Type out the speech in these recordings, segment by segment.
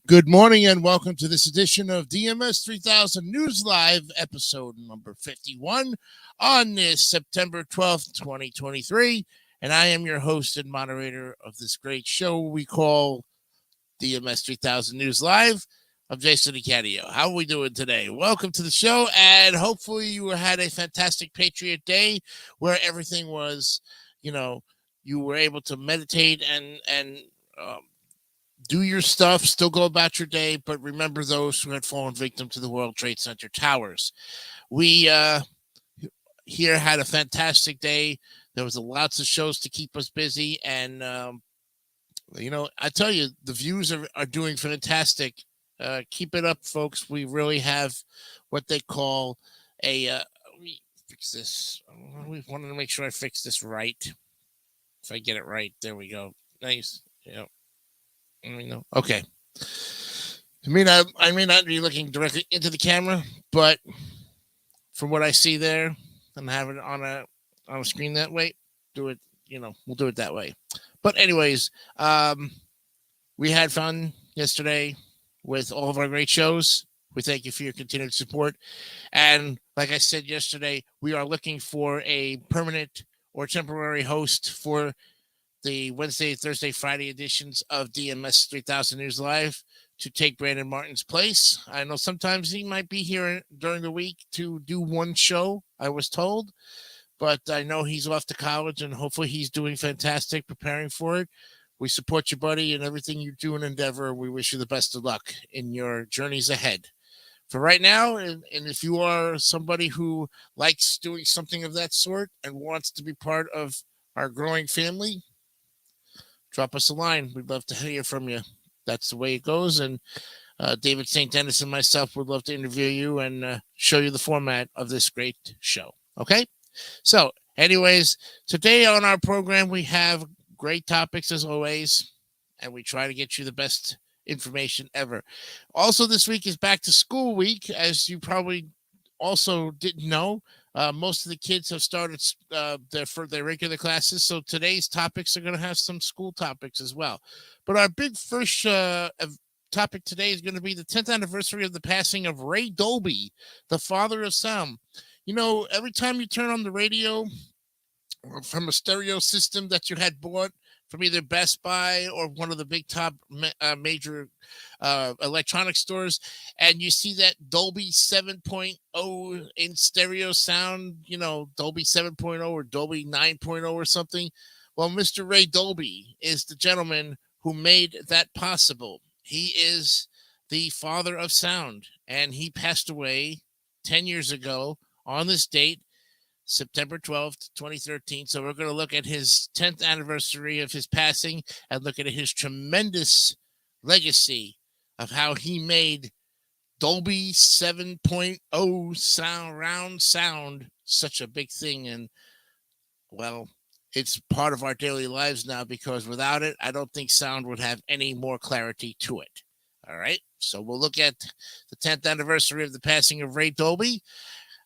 Good morning and welcome to this edition of DMS 3000 News Live, episode number 51 on this September 12th, 2023. And I am your host and moderator of this great show we call DMS 3000 News Live. I'm Jason Icadio. How are we doing today? Welcome to the show, and hopefully you had a fantastic Patriot Day where everything was, you were able to meditate and do your stuff, still go about your day, but remember those who had fallen victim to the World Trade Center towers. We here had a fantastic day. There was lots of shows to keep us busy, and I tell you, the views are doing fantastic. Keep it up, folks. We really have what they call a. Let me fix this. We wanted to make sure I fix this right. If I get it right, there we go. Nice. Okay. I may not be looking directly into the camera, but from what I see there, and have it on a screen that way, do it. We'll do it that way. But anyways, we had fun yesterday with all of our great shows. We thank you for your continued support. And like I said yesterday, we are looking for a permanent or temporary host for the Wednesday, Thursday, Friday editions of DMS 3000 News Live to take Brandon Martin's place. I know sometimes he might be here during the week to do one show, I was told, but I know he's off to college and hopefully he's doing fantastic preparing for it. We support you, buddy, and everything you do in Endeavor. We wish you the best of luck in your journeys ahead. For right now, and if you are somebody who likes doing something of that sort and wants to be part of our growing family, drop us a line. We'd love to hear from you. That's the way it goes. And David St. Dennis and myself would love to interview you and show you the format of this great show. Okay? So, anyways, today on our program, we have great topics as always, and we try to get you the best information ever. Also, this week is back to school week, as you probably also didn't know. Most of the kids have started their regular classes, so today's topics are going to have some school topics as well. But our big first topic today is going to be the 10th anniversary of the passing of Ray Dolby, the father of sound. Every time you turn on the radio from a stereo system that you had bought from either Best Buy or one of the big top major electronic stores, and you see that Dolby 7.0 in stereo sound, Dolby 7.0 or Dolby 9.0 or something. Well, Mr. Ray Dolby is the gentleman who made that possible. He is the father of sound, and he passed away 10 years ago on this date, September 12th, 2013. So we're going to look at his 10th anniversary of his passing and look at his tremendous legacy of how he made Dolby 7.0 surround sound such a big thing. And, well, it's part of our daily lives now, because without it, I don't think sound would have any more clarity to it. All right. So we'll look at the 10th anniversary of the passing of Ray Dolby.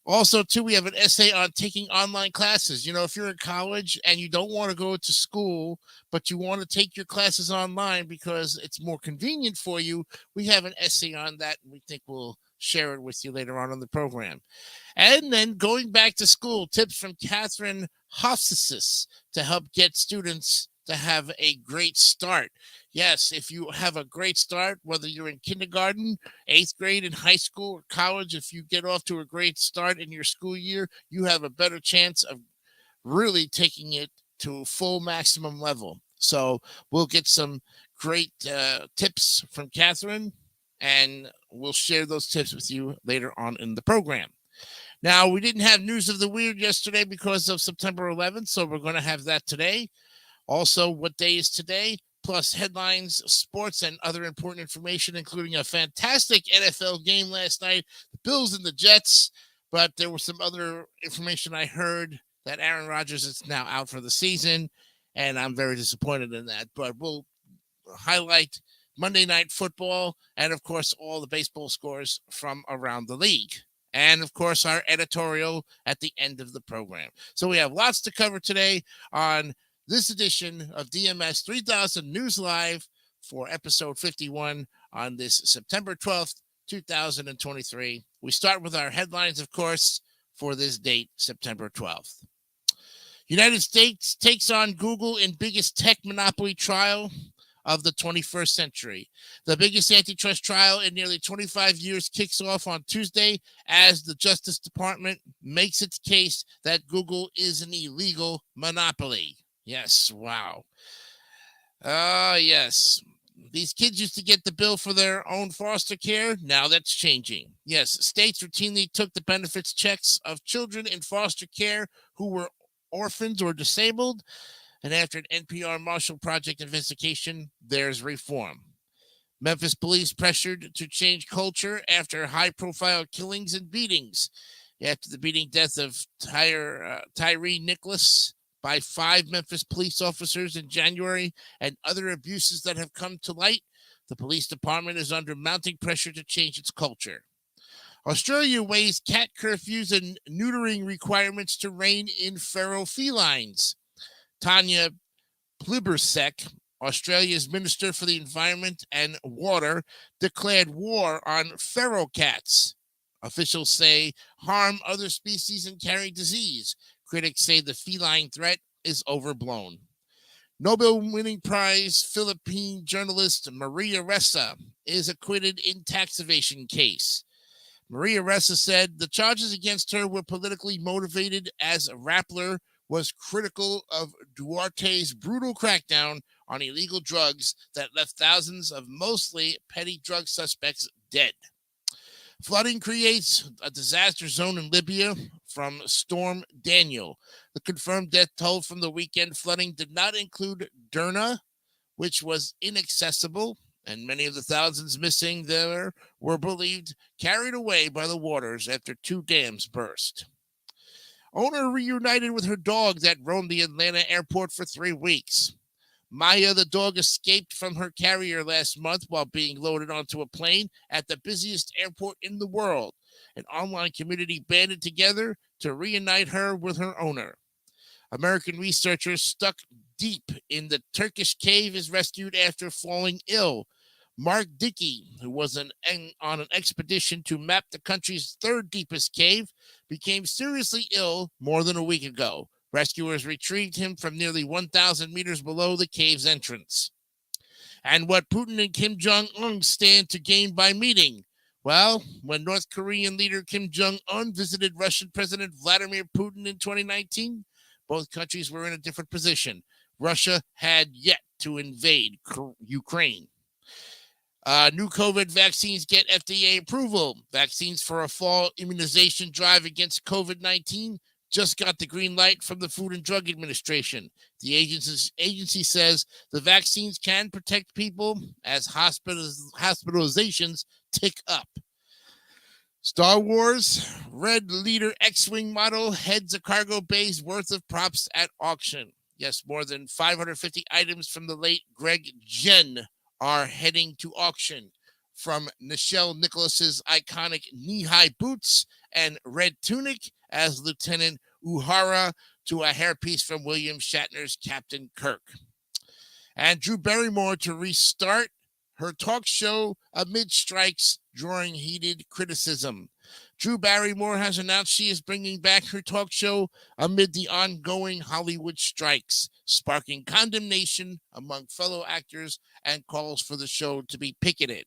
Also, too, we have an essay on taking online classes. If you're in college and you don't want to go to school, but you want to take your classes online because it's more convenient for you, we have an essay on that. We think we'll share it with you later on in the program. And then going back to school, tips from Catherine Hofsis to help get students to have a great start. Yes, if you have a great start, whether you're in kindergarten, 8th grade, in high school, or college, if you get off to a great start in your school year, you have a better chance of really taking it to full maximum level. So we'll get some great tips from Catherine, and we'll share those tips with you later on in the program. Now, we didn't have News of the Weird yesterday because of September 11th, so we're going to have that today. Also, what day is today? Plus headlines, sports, and other important information, including a fantastic NFL game last night, the Bills and the Jets. But there was some other information I heard that Aaron Rodgers is now out for the season, and I'm very disappointed in that. But we'll highlight Monday Night Football and, of course, all the baseball scores from around the league. And, of course, our editorial at the end of the program. So we have lots to cover today on this edition of DMS 3000 News Live for episode 51 on this September 12th, 2023. We start with our headlines, of course, for this date, September 12th. United States takes on Google in biggest tech monopoly trial of the 21st century. The biggest antitrust trial in nearly 25 years kicks off on Tuesday as the Justice Department makes its case that Google is an illegal monopoly. Yes, wow. Yes. These kids used to get the bill for their own foster care. Now that's changing. Yes, states routinely took the benefits checks of children in foster care who were orphans or disabled. And after an NPR Marshall Project investigation, there's reform. Memphis police pressured to change culture after high-profile killings and beatings. After the beating death of Tyree Nicholas by 5 Memphis police officers in January and other abuses that have come to light, the police department is under mounting pressure to change its culture. Australia weighs cat curfews and neutering requirements to rein in feral felines. Tanya Plibersek, Australia's Minister for the Environment and Water, declared war on feral cats. Officials say harm other species and carry disease. Critics say the feline threat is overblown. Nobel-winning prize Philippine journalist Maria Ressa is acquitted in tax evasion case. Maria Ressa said the charges against her were politically motivated as Rappler was critical of Duterte's brutal crackdown on illegal drugs that left thousands of mostly petty drug suspects dead. Flooding creates a disaster zone in Libya from Storm Daniel. The confirmed death toll from the weekend flooding did not include Derna, which was inaccessible, and many of the thousands missing there were believed carried away by the waters after 2 dams burst. Owner reunited with her dog that roamed the Atlanta airport for 3 weeks. Maya, the dog, escaped from her carrier last month while being loaded onto a plane at the busiest airport in the world. An online community banded together to reunite her with her owner. American researchers stuck deep in the Turkish cave is rescued after falling ill. Mark Dickey, who was on an expedition to map the country's 3rd deepest cave, became seriously ill more than a week ago. Rescuers retrieved him from nearly 1,000 meters below the cave's entrance. And what Putin and Kim Jong-un stand to gain by meeting? Well, when North Korean leader Kim Jong-un visited Russian President Vladimir Putin in 2019, both countries were in a different position. Russia had yet to invade Ukraine. New COVID vaccines get FDA approval. Vaccines for a fall immunization drive against COVID-19 just got the green light from the Food and Drug Administration. The agency says the vaccines can protect people as hospitalizations tick up. Star Wars, Red Leader X-Wing model heads a cargo bay's worth of props at auction. Yes, more than 550 items from the late Greg Jen are heading to auction, from Nichelle Nicholas's iconic knee-high boots and red tunic as Lieutenant Uhura to a hairpiece from William Shatner's Captain Kirk. And Drew Barrymore to restart her talk show amid strikes drawing heated criticism. Drew Barrymore has announced she is bringing back her talk show amid the ongoing Hollywood strikes, sparking condemnation among fellow actors and calls for the show to be picketed.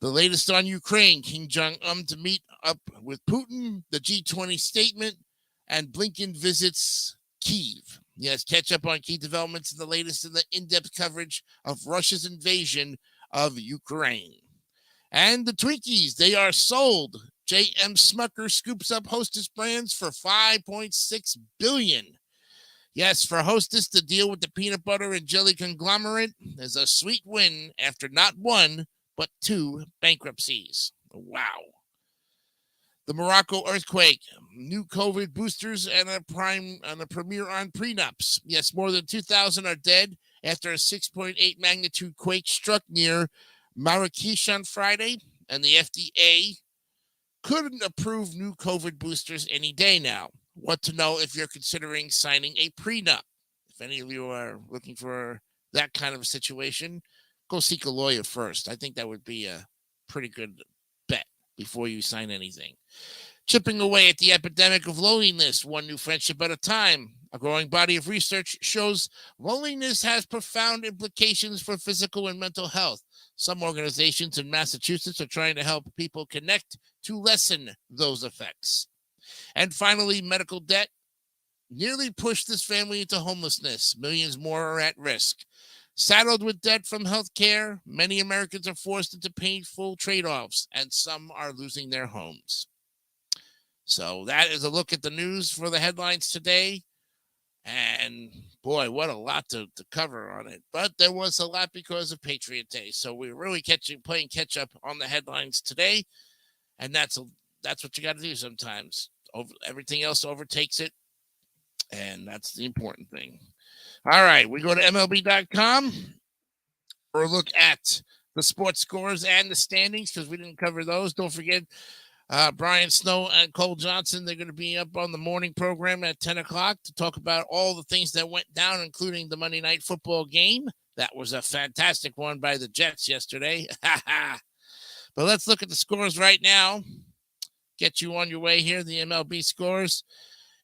The latest on Ukraine, Kim Jong-un to meet up with Putin, the G20 statement, and Blinken visits Kyiv. Yes, catch up on key developments in the latest in the in-depth coverage of Russia's invasion of Ukraine. And the Twinkies, they are sold. J.M. Smucker scoops up Hostess brands for $5.6 billion. Yes, for Hostess, the deal with the peanut butter and jelly conglomerate is a sweet win after not 1, but 2 bankruptcies. Wow. The Morocco earthquake, new COVID boosters, and a premiere on prenups. Yes, more than 2,000 are dead after a 6.8 magnitude quake struck near Marrakech on Friday, and the FDA couldn't approve new COVID boosters any day now. What to know if you're considering signing a prenup. If any of you are looking for that kind of a situation, go seek a lawyer first. I think that would be a pretty good bet before you sign anything. Chipping away at the epidemic of loneliness, one new friendship at a time. A growing body of research shows loneliness has profound implications for physical and mental health. Some organizations in Massachusetts are trying to help people connect to lessen those effects. And finally, medical debt nearly pushed this family into homelessness. Millions more are at risk. Saddled with debt from health care, many Americans are forced into painful trade-offs, and some are losing their homes. So that is a look at the news for the headlines today. And boy, what a lot to cover on it. But there was a lot because of Patriot Day. So we're really playing catch up on the headlines today. And that's what you got to do sometimes. Everything else overtakes it. And that's the important thing. All right, we go to MLB.com for a look at the sports scores and the standings because we didn't cover those. Don't forget, Brian Snow and Cole Johnson, they're going to be up on the morning program at 10 o'clock to talk about all the things that went down, including the Monday Night Football game. That was a fantastic one by the Jets yesterday. But let's look at the scores right now. Get you on your way here, the MLB scores.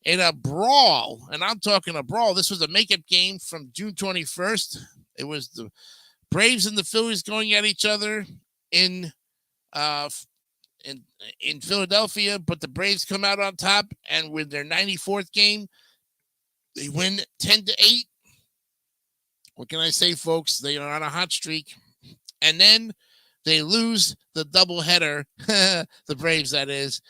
In a brawl, and I'm talking a brawl, this was a makeup game from June 21st. It was the Braves and the Phillies going at each other in Philadelphia, but the Braves come out on top, and with their 94th game, they win 10-8. What can I say, folks? They are on a hot streak. And then they lose the doubleheader, the Braves, that is.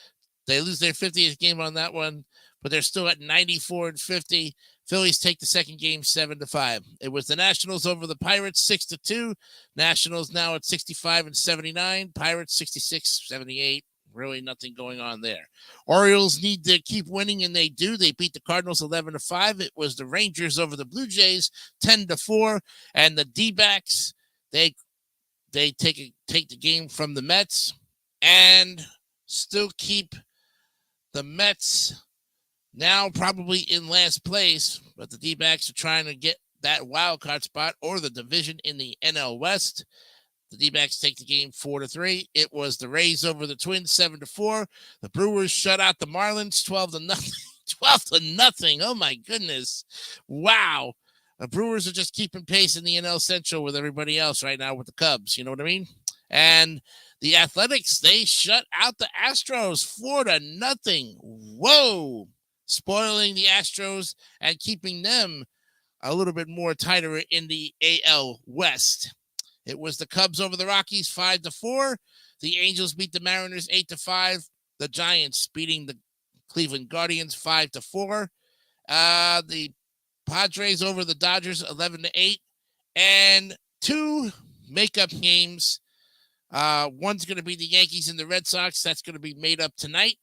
They lose their 50th game on that one, but they're still at 94-50. Phillies take the second game 7-5. It was the Nationals over the Pirates 6-2. Nationals now at 65-79. Pirates 66-78. Really nothing going on there. Orioles need to keep winning, and they do. They beat the Cardinals 11-5. It was the Rangers over the Blue Jays 10-4, and the D-backs they take the game from the Mets and still keep the Mets now probably in last place, but the D-backs are trying to get that wild card spot or the division in the NL West. The D-backs take the game 4-3. It was the Rays over the Twins 7-4. The Brewers shut out the Marlins 12-0. 12-0. Oh my goodness. Wow. The Brewers are just keeping pace in the NL Central with everybody else right now with the Cubs. You know what I mean? And the Athletics, they shut out the Astros 4-0. Whoa. Spoiling the Astros and keeping them a little bit more tighter in the AL West. It was the Cubs over the Rockies 5-4. The Angels beat the Mariners 8-5. The Giants beating the Cleveland Guardians 5-4. The Padres over the Dodgers 11-8. And two makeup games. One's going to be the Yankees and the Red Sox. That's going to be made up tonight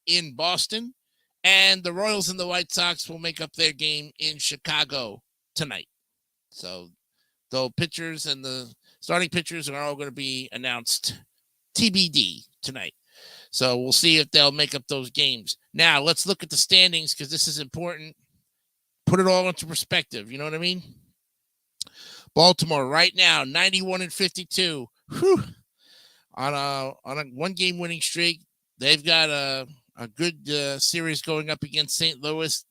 in Boston. And the Royals and the White Sox will make up their game in Chicago tonight. So the pitchers and the starting pitchers are all going to be announced TBD tonight. So we'll see if they'll make up those games. Now, let's look at the standings because this is important. Put it all into perspective. You know what I mean? Baltimore right now, 91-52. Whew. On a one-game winning streak. They've got a good series going up against St. Louis,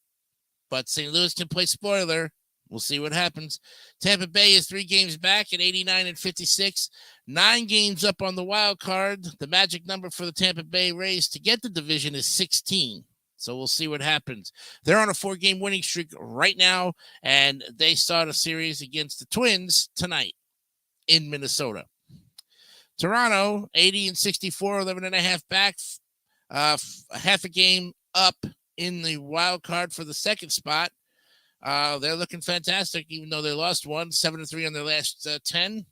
but St. Louis can play spoiler. We'll see what happens. Tampa Bay is 3 games back at 89-56, 9 games up on the wild card. The magic number for the Tampa Bay Rays to get the division is 16. So we'll see what happens. They're on a 4-game winning streak right now, and they start a series against the Twins tonight in Minnesota. Toronto, 80-64, 11.5 back. Half a game up in the wild card for the second spot. They're looking fantastic, even though they lost one, 7-3 on their last 10.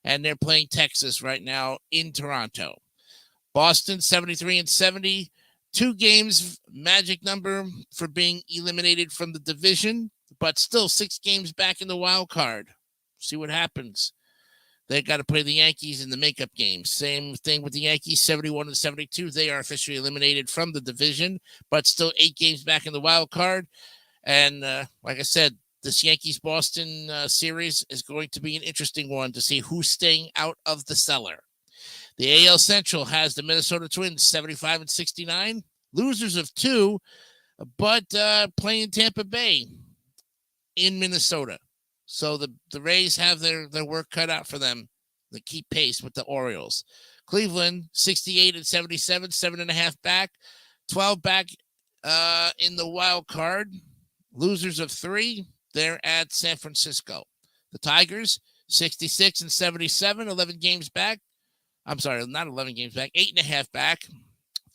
And they're playing Texas right now in Toronto. Boston, 73-70. 2 games, magic number for being eliminated from the division, but still 6 games back in the wild card. See what happens. They got to play the Yankees in the makeup game. Same thing with the Yankees, 71-72. They are officially eliminated from the division, but still 8 games back in the wild card. And like I said, this Yankees-Boston series is going to be an interesting one to see who's staying out of the cellar. The AL Central has the Minnesota Twins 75-69, losers of 2, but playing Tampa Bay in Minnesota. So the Rays have their work cut out for them to keep pace with the Orioles. Cleveland 68-77, 7.5 back, 12 back in the wild card. Losers of 3, they're at San Francisco. The Tigers 66-77, 11 games back. I'm sorry, not 11 games back, 8.5 back,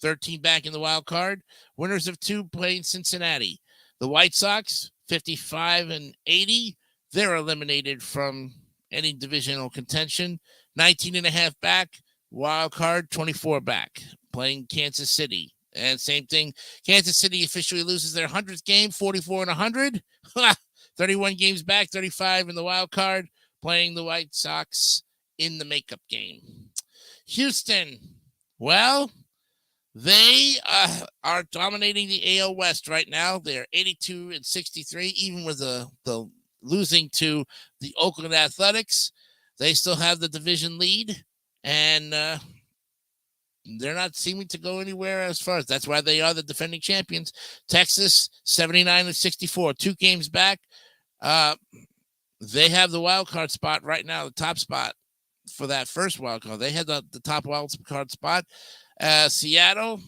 13 back in the wild card. Winners of 2 playing Cincinnati. The White Sox 55-80. They're eliminated from any divisional contention. 19.5 back, wild card, 24 back, playing Kansas City. And same thing, Kansas City officially loses their 100th game, 44-100. 31 games back, 35 in the wild card, playing the White Sox in the makeup game. Houston, well, they are dominating the AL West right now. They're 82-63, even with the losing to the Oakland Athletics. They still have the division lead, and they're not seeming to go anywhere as far as that's why they are the defending champions. Texas 79-64, 2 games back. They have the wild card spot right now, the top spot for that first wild card. They had the top wild card spot. Seattle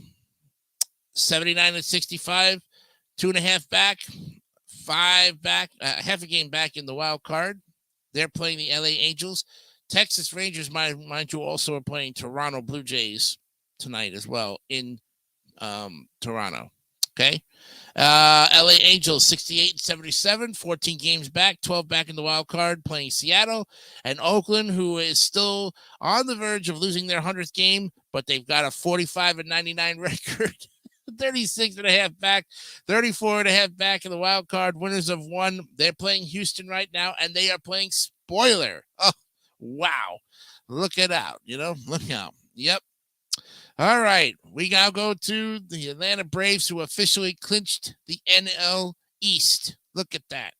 79-65, 2.5 back, 5 back, half a game back in the wild card. They're playing the LA Angels. Texas Rangers, mind you, also are playing Toronto Blue Jays tonight as well in Toronto. Okay. LA Angels 68-77, 14 games back, 12 back in the wild card, playing Seattle. And Oakland, who is still on the verge of losing their 100th game, but they've got a 45-99 record. 36.5 back, 34.5 back in the wild card. Winners of 1. They're playing Houston right now, and they are playing spoiler. Oh, wow. Look it out. Look out. Yep. All right. We now go to the Atlanta Braves, who officially clinched the NL East. Look at that.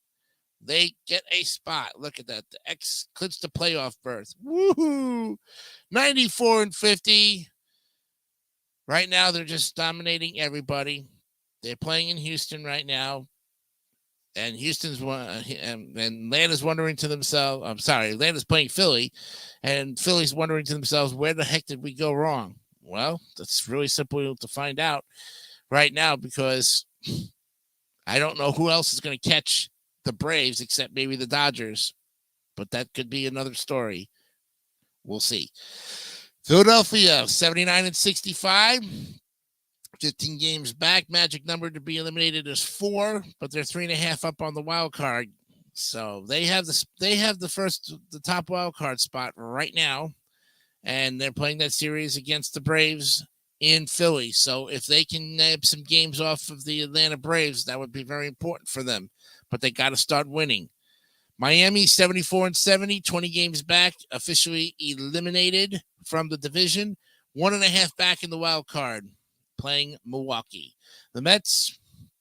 They get a spot. Look at that. The X clinched the playoff berth. Woohoo! 94-50. Right now, they're just dominating everybody. They're playing in Houston right now. And Atlanta's wondering to themselves, Atlanta's playing Philly. And Philly's wondering to themselves, where the heck did we go wrong? Well, that's really simple to find out right now, because I don't know who else is going to catch the Braves except maybe the Dodgers. But that could be another story. We'll see. Philadelphia, 79-65, 15 games back. Magic number to be eliminated is 4, but they're 3.5 up on the wild card. So they have the top wild card spot right now, and they're playing that series against the Braves in Philly. So if they can nab some games off of the Atlanta Braves, that would be very important for them. But they got to start winning. Miami 74-70, 20 games back, officially eliminated from the division. 1.5 back in the wild card, playing Milwaukee. The Mets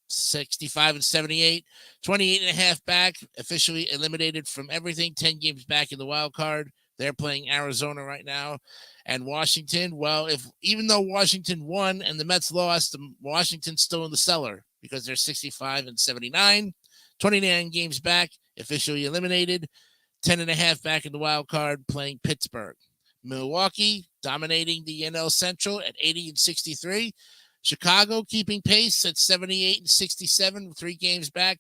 65-78, 28.5 back, officially eliminated from everything. 10 games back in the wild card. They're playing Arizona right now. And Washington, well, even though Washington won and the Mets lost, Washington's still in the cellar because they're 65-79, 29 games back, officially eliminated. 10.5 back in the wild card, playing Pittsburgh. Milwaukee dominating the NL Central at 80-63. Chicago keeping pace at 78-67, 3 games back.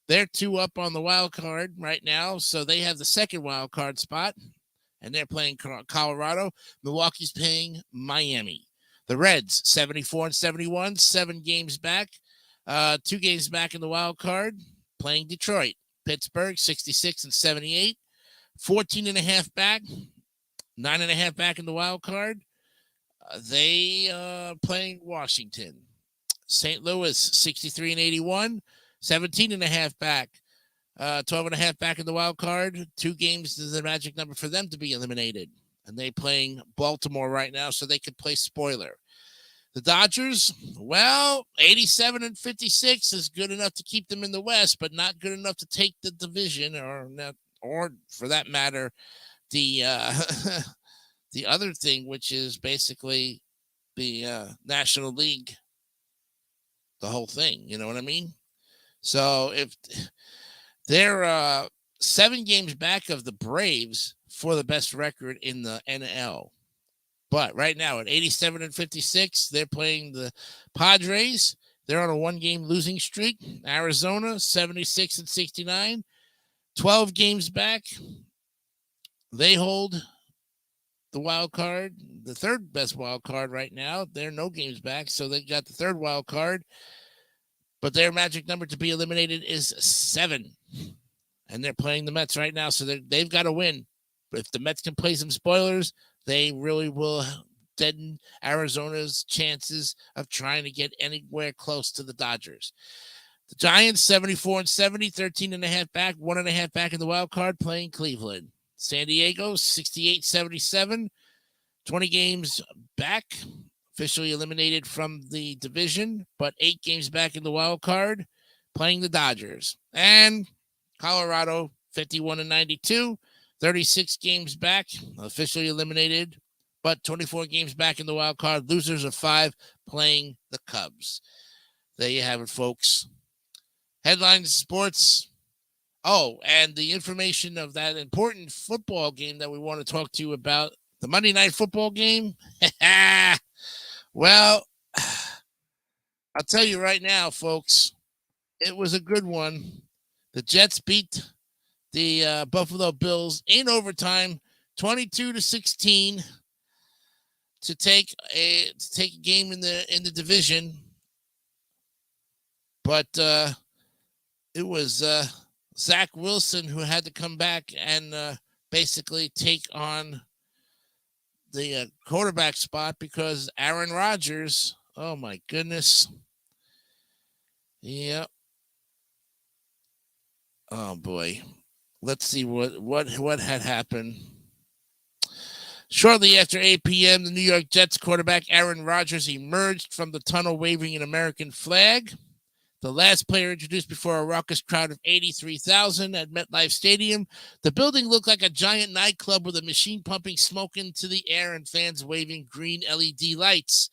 They're 2 up on the wild card right now, so they have the second wild card spot, and they're playing Colorado. Milwaukee's playing Miami. The Reds 74-71, 7 games back, 2 games back in the wild card, playing Detroit. Pittsburgh 66-78, 14.5 back, 9.5 back in the wild card. They playing Washington. St. Louis 63-81, 17.5 back, 12.5 back in the wild card. 2 games is the magic number for them to be eliminated. And they playing Baltimore right now, so they could play spoiler. The Dodgers, well, 87-56 is good enough to keep them in the West, but not good enough to take the division, or for that matter, the the other thing, which is basically the National League, the whole thing. You know what I mean? So if they're 7 games back of the Braves for the best record in the NL. But right now at 87-56, they're playing the Padres. They're on a 1-game losing streak. Arizona 76-69, 12 games back. They hold the wild card, the third best wild card right now. They're no games back, so they got the third wild card. But their magic number to be eliminated is 7. And they're playing the Mets right now, so they've got to win. If the Mets can play some spoilers, they really will deaden Arizona's chances of trying to get anywhere close to the Dodgers. The Giants, 74-70, 13.5 back, 1.5 back in the wild card, playing Cleveland. San Diego, 68-77, 20 games back, officially eliminated from the division, but 8 games back in the wild card, playing the Dodgers. And Colorado, 51-92, 36 games back, officially eliminated, but 24 games back in the wild card. Losers of 5, playing the Cubs. There you have it, folks. Headlines, sports. Oh, and the information of that important football game that we want to talk to you about, the Monday Night Football game. Well, I'll tell you right now, folks, it was a good one. The Jets beat the Buffalo Bills in overtime, 22-16, to take a game in the division. But it was Zach Wilson who had to come back and basically take on the quarterback spot because Aaron Rodgers, oh my goodness. Yeah. Oh boy. Let's see what had happened. Shortly after 8 p.m., the New York Jets quarterback Aaron Rodgers emerged from the tunnel waving an American flag. The last player introduced before a raucous crowd of 83,000 at MetLife Stadium. The building looked like a giant nightclub with a machine pumping smoke into the air and fans waving green LED lights.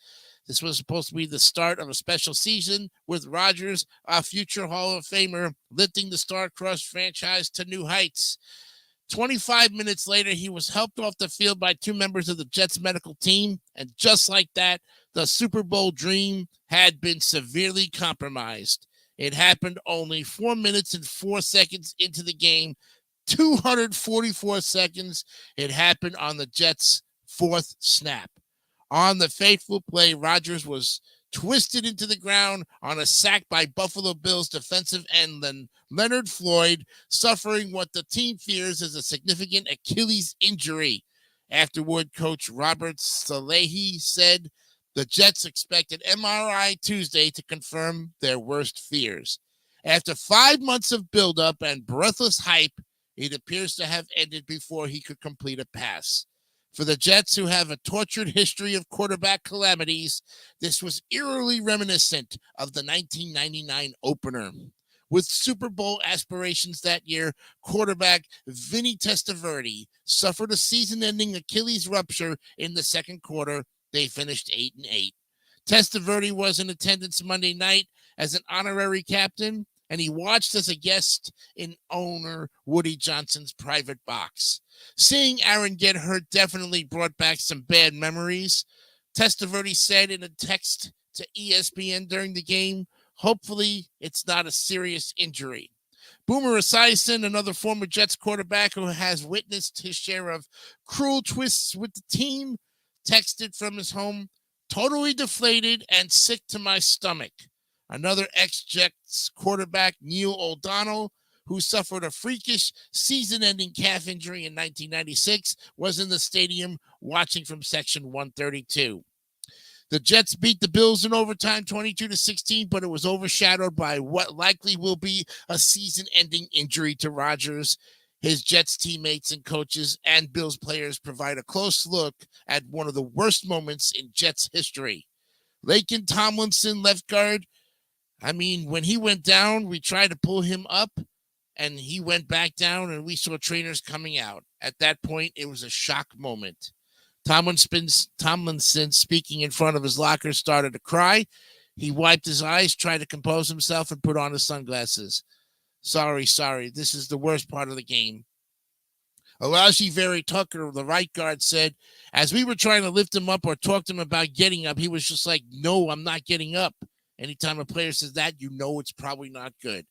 This was supposed to be the start of a special season with Rodgers, a future Hall of Famer, lifting the star-crossed franchise to new heights. 25 minutes later, he was helped off the field by 2 members of the Jets medical team, and just like that, the Super Bowl dream had been severely compromised. It happened only 4 minutes and 4 seconds into the game, 244 seconds. It happened on the Jets' 4th snap. On the fateful play, Rodgers was twisted into the ground on a sack by Buffalo Bills defensive end Leonard Floyd, suffering what the team fears is a significant Achilles injury. Afterward, coach Robert Salehi said the Jets expect an MRI Tuesday to confirm their worst fears. After 5 months of buildup and breathless hype, it appears to have ended before he could complete a pass. For the Jets, who have a tortured history of quarterback calamities, this was eerily reminiscent of the 1999 opener. With Super Bowl aspirations that year, quarterback Vinny Testaverde suffered a season-ending Achilles rupture in the second quarter. They finished 8-8. Testaverde was in attendance Monday night as an honorary captain, and he watched as a guest in owner Woody Johnson's private box. Seeing Aaron get hurt definitely brought back some bad memories. Testaverde said in a text to ESPN during the game, hopefully it's not a serious injury. Boomer Esiason, another former Jets quarterback who has witnessed his share of cruel twists with the team, texted from his home, totally deflated and sick to my stomach. Another ex-Jets quarterback, Neil O'Donnell, who suffered a freakish season-ending calf injury in 1996, was in the stadium watching from section 132. The Jets beat the Bills in overtime 22-16, but it was overshadowed by what likely will be a season-ending injury to Rodgers. His Jets teammates and coaches and Bills players provide a close look at one of the worst moments in Jets history. Laken Tomlinson, left guard. I mean, when he went down, we tried to pull him up, and he went back down, and we saw trainers coming out. At that point, it was a shock moment. Tomlinson, speaking in front of his locker, started to cry. He wiped his eyes, tried to compose himself, and put on his sunglasses. Sorry. This is the worst part of the game. Elijah Very Tucker, the right guard, said, as we were trying to lift him up or talk to him about getting up, he was just like, no, I'm not getting up. Anytime a player says that, you know it's probably not good.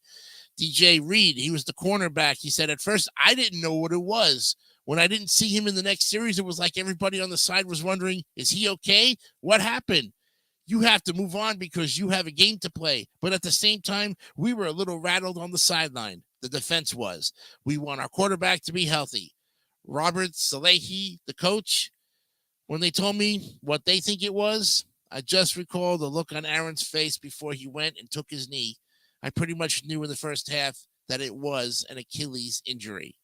DJ Reed, he was the cornerback. He said, at first, I didn't know what it was. When I didn't see him in the next series, it was like everybody on the side was wondering, is he okay? What happened? You have to move on because you have a game to play. But at the same time, we were a little rattled on the sideline. The defense was. We want our quarterback to be healthy. Robert Salehi, the coach, when they told me what they think it was, I just recall the look on Aaron's face before he went and took his knee. I pretty much knew in the first half that it was an Achilles injury.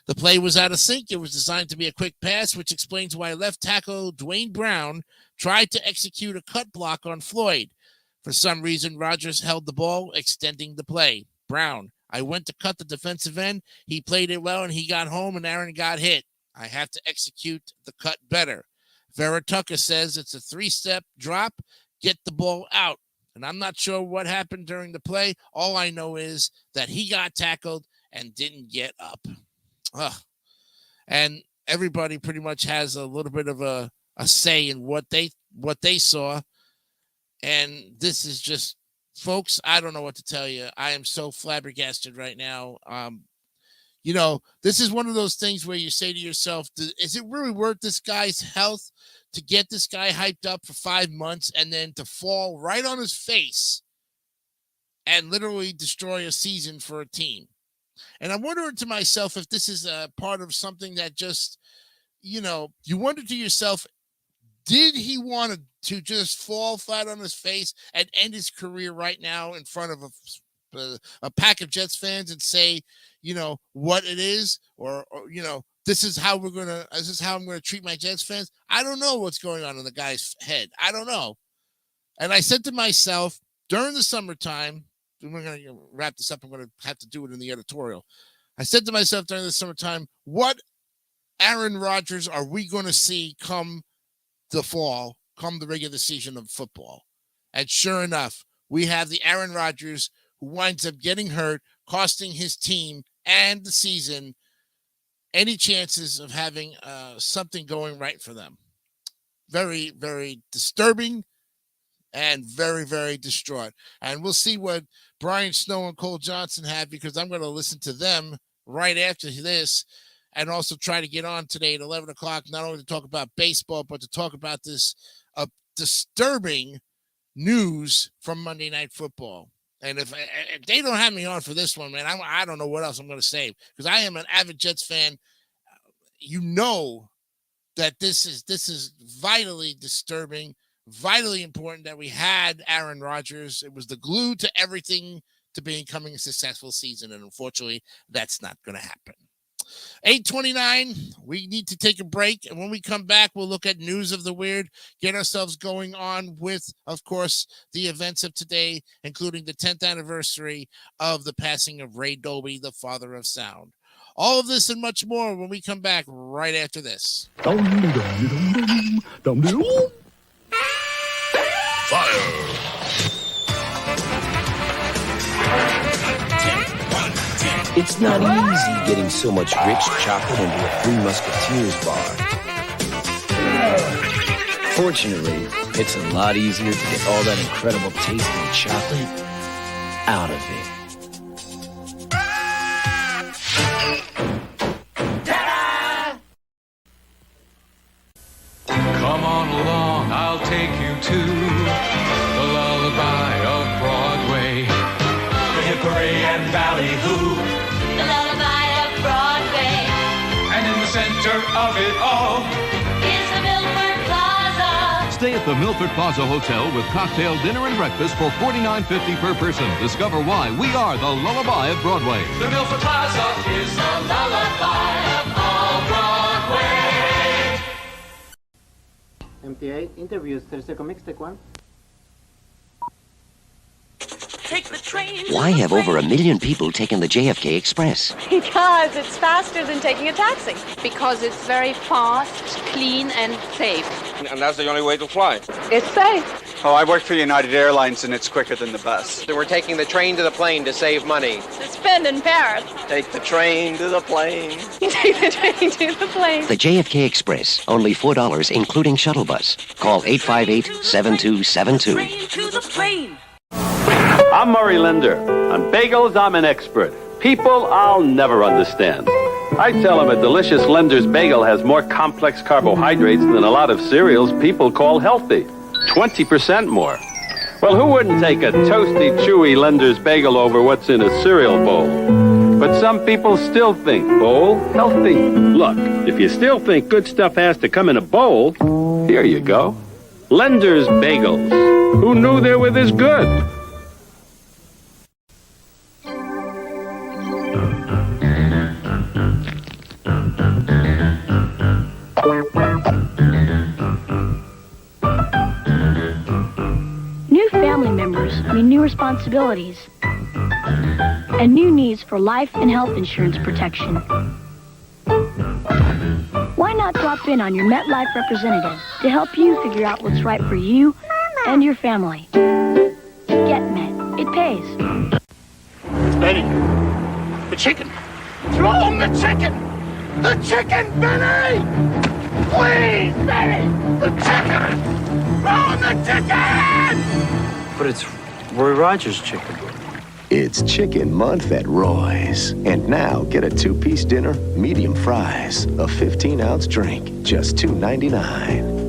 The play was out of sync. It was designed to be a quick pass, which explains why left tackle Dwayne Brown tried to execute a cut block on Floyd. For some reason, Rodgers held the ball, extending the play. Brown, I went to cut the defensive end. He played it well, and he got home, and Aaron got hit. I have to execute the cut better. Vera Tucker says it's a 3-step drop, get the ball out. And I'm not sure what happened during the play. All I know is that he got tackled and didn't get up. And everybody pretty much has a little bit of a say in what they saw. And this is just, folks, I don't know what to tell you. I am so flabbergasted right now. This is one of those things where you say to yourself, is it really worth this guy's health to get this guy hyped up for 5 months and then to fall right on his face and literally destroy a season for a team? And I'm wondering to myself if this is a part of something that just, you wonder to yourself, did he want to just fall flat on his face and end his career right now in front of a pack of Jets fans and say, what it is, or this is how I'm going to treat my Jets fans? I don't know what's going on in the guy's head. I don't know. And I said to myself during the summertime, we're going to wrap this up. I'm going to have to do it in the editorial. I said to myself during the summertime, what Aaron Rodgers are we going to see come the fall, come the regular season of football? And sure enough, we have the Aaron Rodgers who winds up getting hurt, costing his team and the season any chances of having something going right for them. Very, very disturbing and very, very distraught. And we'll see what Brian Snow and Cole Johnson have, because I'm going to listen to them right after this and also try to get on today at 11 o'clock, not only to talk about baseball, but to talk about this disturbing news from Monday Night Football. And if they don't have me on for this one, man, I don't know what else I'm going to say, because I am an avid Jets fan. That this is vitally disturbing, vitally important that we had Aaron Rodgers. It was the glue to everything to becoming a successful season, and unfortunately, that's not going to happen. 8:29, we need to take a break, and when we come back, we'll look at news of the weird, get ourselves going on with, of course, the events of today, including the 10th anniversary of the passing of Ray Dolby, the father of sound. All of this and much more when we come back right after this. Fire! It's not easy getting so much rich chocolate into a Three Musketeers bar. Fortunately, it's a lot easier to get all that incredible tasting chocolate out of it. Come on along, I'll take you to the lullaby of Broadway. The hickory and ballyhoo. The lullaby of Broadway. And in the center of it all Is the Milford Plaza. Stay at the Milford Plaza Hotel with cocktail, dinner, and breakfast for $49.50 per person. Discover why we are the lullaby of Broadway. the Milford Plaza is the lullaby of all Broadway. MTA interviews, tercer comics, take one. take the train. Why have over 1 million people taken the JFK Express? Because it's faster than taking a taxi. Because it's very fast, clean, and safe. And that's the only way to fly. It's safe. Oh, I work for United Airlines, and it's quicker than the bus. So we're taking the train to the plane to save money. To spend in Paris. Take the train to the plane. Take the train to the plane. The JFK Express, only $4, including shuttle bus. Call 858-7272. Train to the plane. I'm Murray Linder. On bagels, I'm an expert. People I'll never understand. I tell them a delicious Linder's bagel has more complex carbohydrates than a lot of cereals people call healthy. 20% more. Well, who wouldn't take a toasty, chewy Linder's bagel over what's in a cereal bowl? But some people still think bowl healthy. Look, if you still think good stuff has to come in a bowl, here you go. Linder's Bagels. Who knew they were this good? New family members mean new responsibilities and new needs for life and health insurance protection. Why not drop in on your MetLife representative to help you figure out what's right for you and your family? Get Met. It pays. Benny, the chicken. Throw him the chicken! The chicken, Benny! Please, Benny! The chicken! Throw him the chicken! But it's Roy Rogers' chicken. It's chicken month at Roy's. And now get a 2-piece dinner, medium fries, a 15-ounce drink, just $2.99.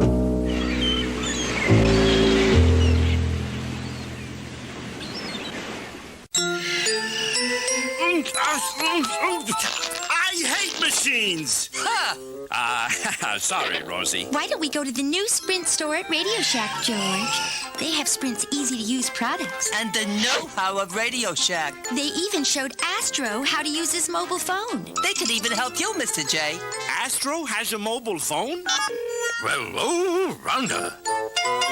I hate machines. Sorry, Rosie. Why don't we go to the new Sprint store at Radio Shack, George? They have Sprint's easy-to-use products. And the know-how of Radio Shack. They even showed Astro how to use his mobile phone. They could even help you, Mr. J. Astro has a mobile phone? Well, oh, Rhonda.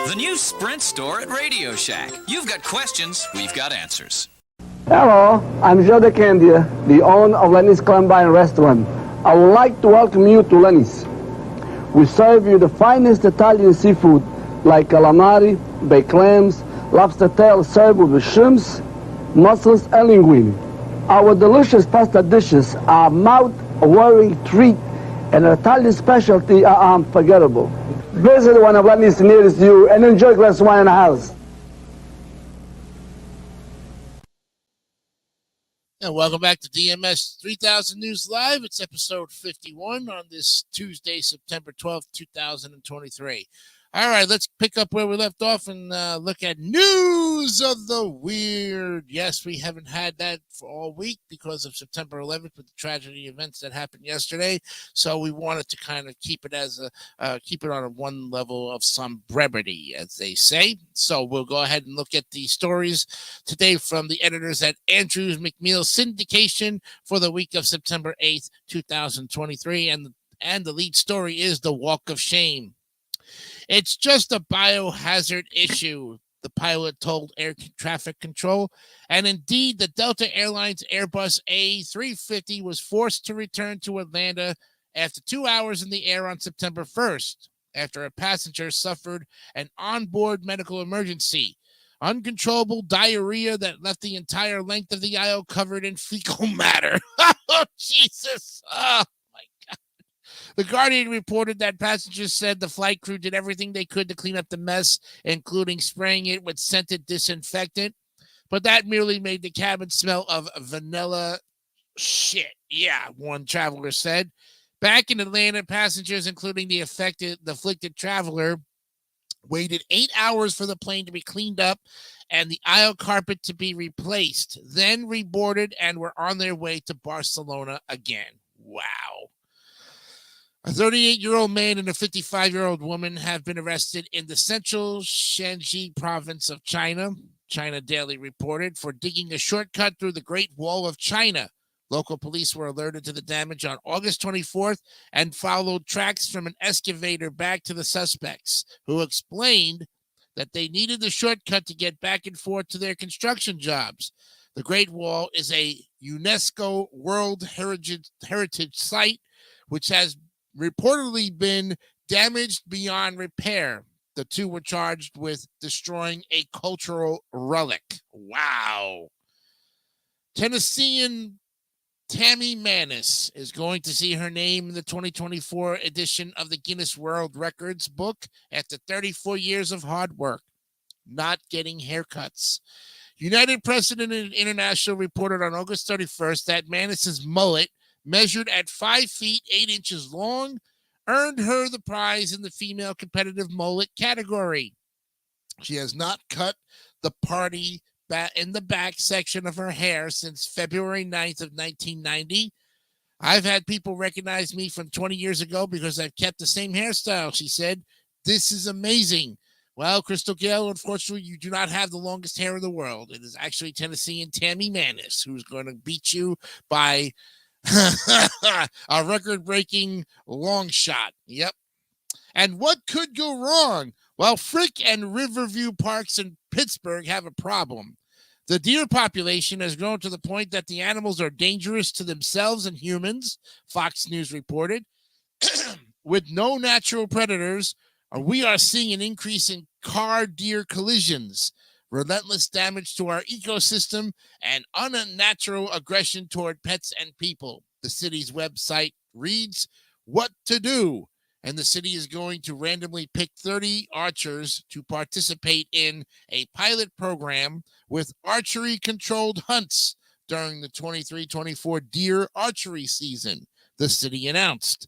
The new Sprint store at Radio Shack. You've got questions, we've got answers. Hello, I'm Joe DeCandia, the owner of Lenny's Columbine Restaurant. I would like to welcome you to Lenny's. We serve you the finest Italian seafood like calamari, baked clams, lobster tail served with shrimps, mussels, and linguine. Our delicious pasta dishes are a mouth-watering treat, and our Italian specialty are unforgettable. Visit one of Lenny's nearest you and enjoy a glass of wine in the house. And welcome back to DMS 3000 News Live. It's episode 51 on this Tuesday, September 12th, 2023. All right, let's pick up where we left off and look at news of the weird. Yes, we haven't had that for all week because of September 11th with the tragedy events that happened yesterday. So we wanted to kind of keep it as keep it on a one level of some brevity, as they say. So we'll go ahead and look at the stories today from the editors at Andrews McMeel Syndication for the week of September 8th, 2023, and the lead story is the Walk of Shame. It's just a biohazard issue, the pilot told air traffic control. And indeed, the Delta Airlines Airbus A350 was forced to return to Atlanta after 2 hours in the air on September 1st, after a passenger suffered an onboard medical emergency. Uncontrollable diarrhea that left the entire length of the aisle covered in fecal matter. Oh, Jesus. Oh. The Guardian reported that passengers said the flight crew did everything they could to clean up the mess, including spraying it with scented disinfectant, but that merely made the cabin smell of vanilla shit. Yeah, one traveler said. Back in Atlanta, passengers, including the afflicted traveler, waited 8 hours for the plane to be cleaned up and the aisle carpet to be replaced, then reboarded and were on their way to Barcelona again. Wow. A 38-year-old man and a 55-year-old woman have been arrested in the central Shanxi province of China, China Daily reported, for digging a shortcut through the Great Wall of China. Local police were alerted to the damage on August 24th and followed tracks from an excavator back to the suspects, who explained that they needed the shortcut to get back and forth to their construction jobs. The Great Wall is a UNESCO World Heritage Site, which has reportedly been damaged beyond repair. The two were charged with destroying a cultural relic. Wow. Tennessean Tammy Manis is going to see her name in the 2024 edition of the Guinness World Records book after 34 years of hard work, not getting haircuts. United Press and International reported on August 31st that Manis's mullet, measured at 5 feet 8 inches long, earned her the prize in the female competitive mullet category. She has not cut the party in the back section of her hair since February 9th of 1990. I've had people recognize me from 20 years ago because I've kept the same hairstyle, she said. This is amazing. Well, Crystal Gale, unfortunately, you do not have the longest hair in the world. It is actually Tennessean Tammy Manis who's going to beat you by a record-breaking long shot. Yep. And what could go wrong? Well, Frick and Riverview Parks in Pittsburgh have a problem. The deer population has grown to the point that the animals are dangerous to themselves and humans, Fox News reported. With no natural predators, we are seeing an increase in car-deer collisions, relentless damage to our ecosystem, and unnatural aggression toward pets and people. The city's website reads, "What to do?" And the city is going to randomly pick 30 archers to participate in a pilot program with archery-controlled hunts during the 23-24 deer archery season, the city announced.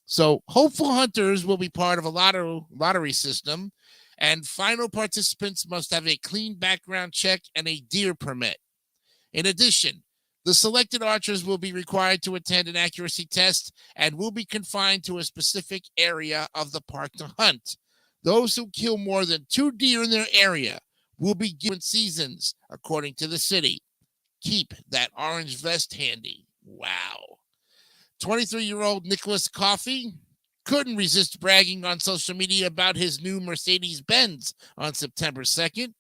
So hopeful hunters will be part of a lottery system, and final participants must have a clean background check and a deer permit. In addition, the selected archers will be required to attend an accuracy test and will be confined to a specific area of the park to hunt. Those who kill more than 2 deer in their area will be given seasons, according to the city. Keep that orange vest handy. Wow. 23-year-old Nicholas Coffey couldn't resist bragging on social media about his new Mercedes-Benz on September 2nd,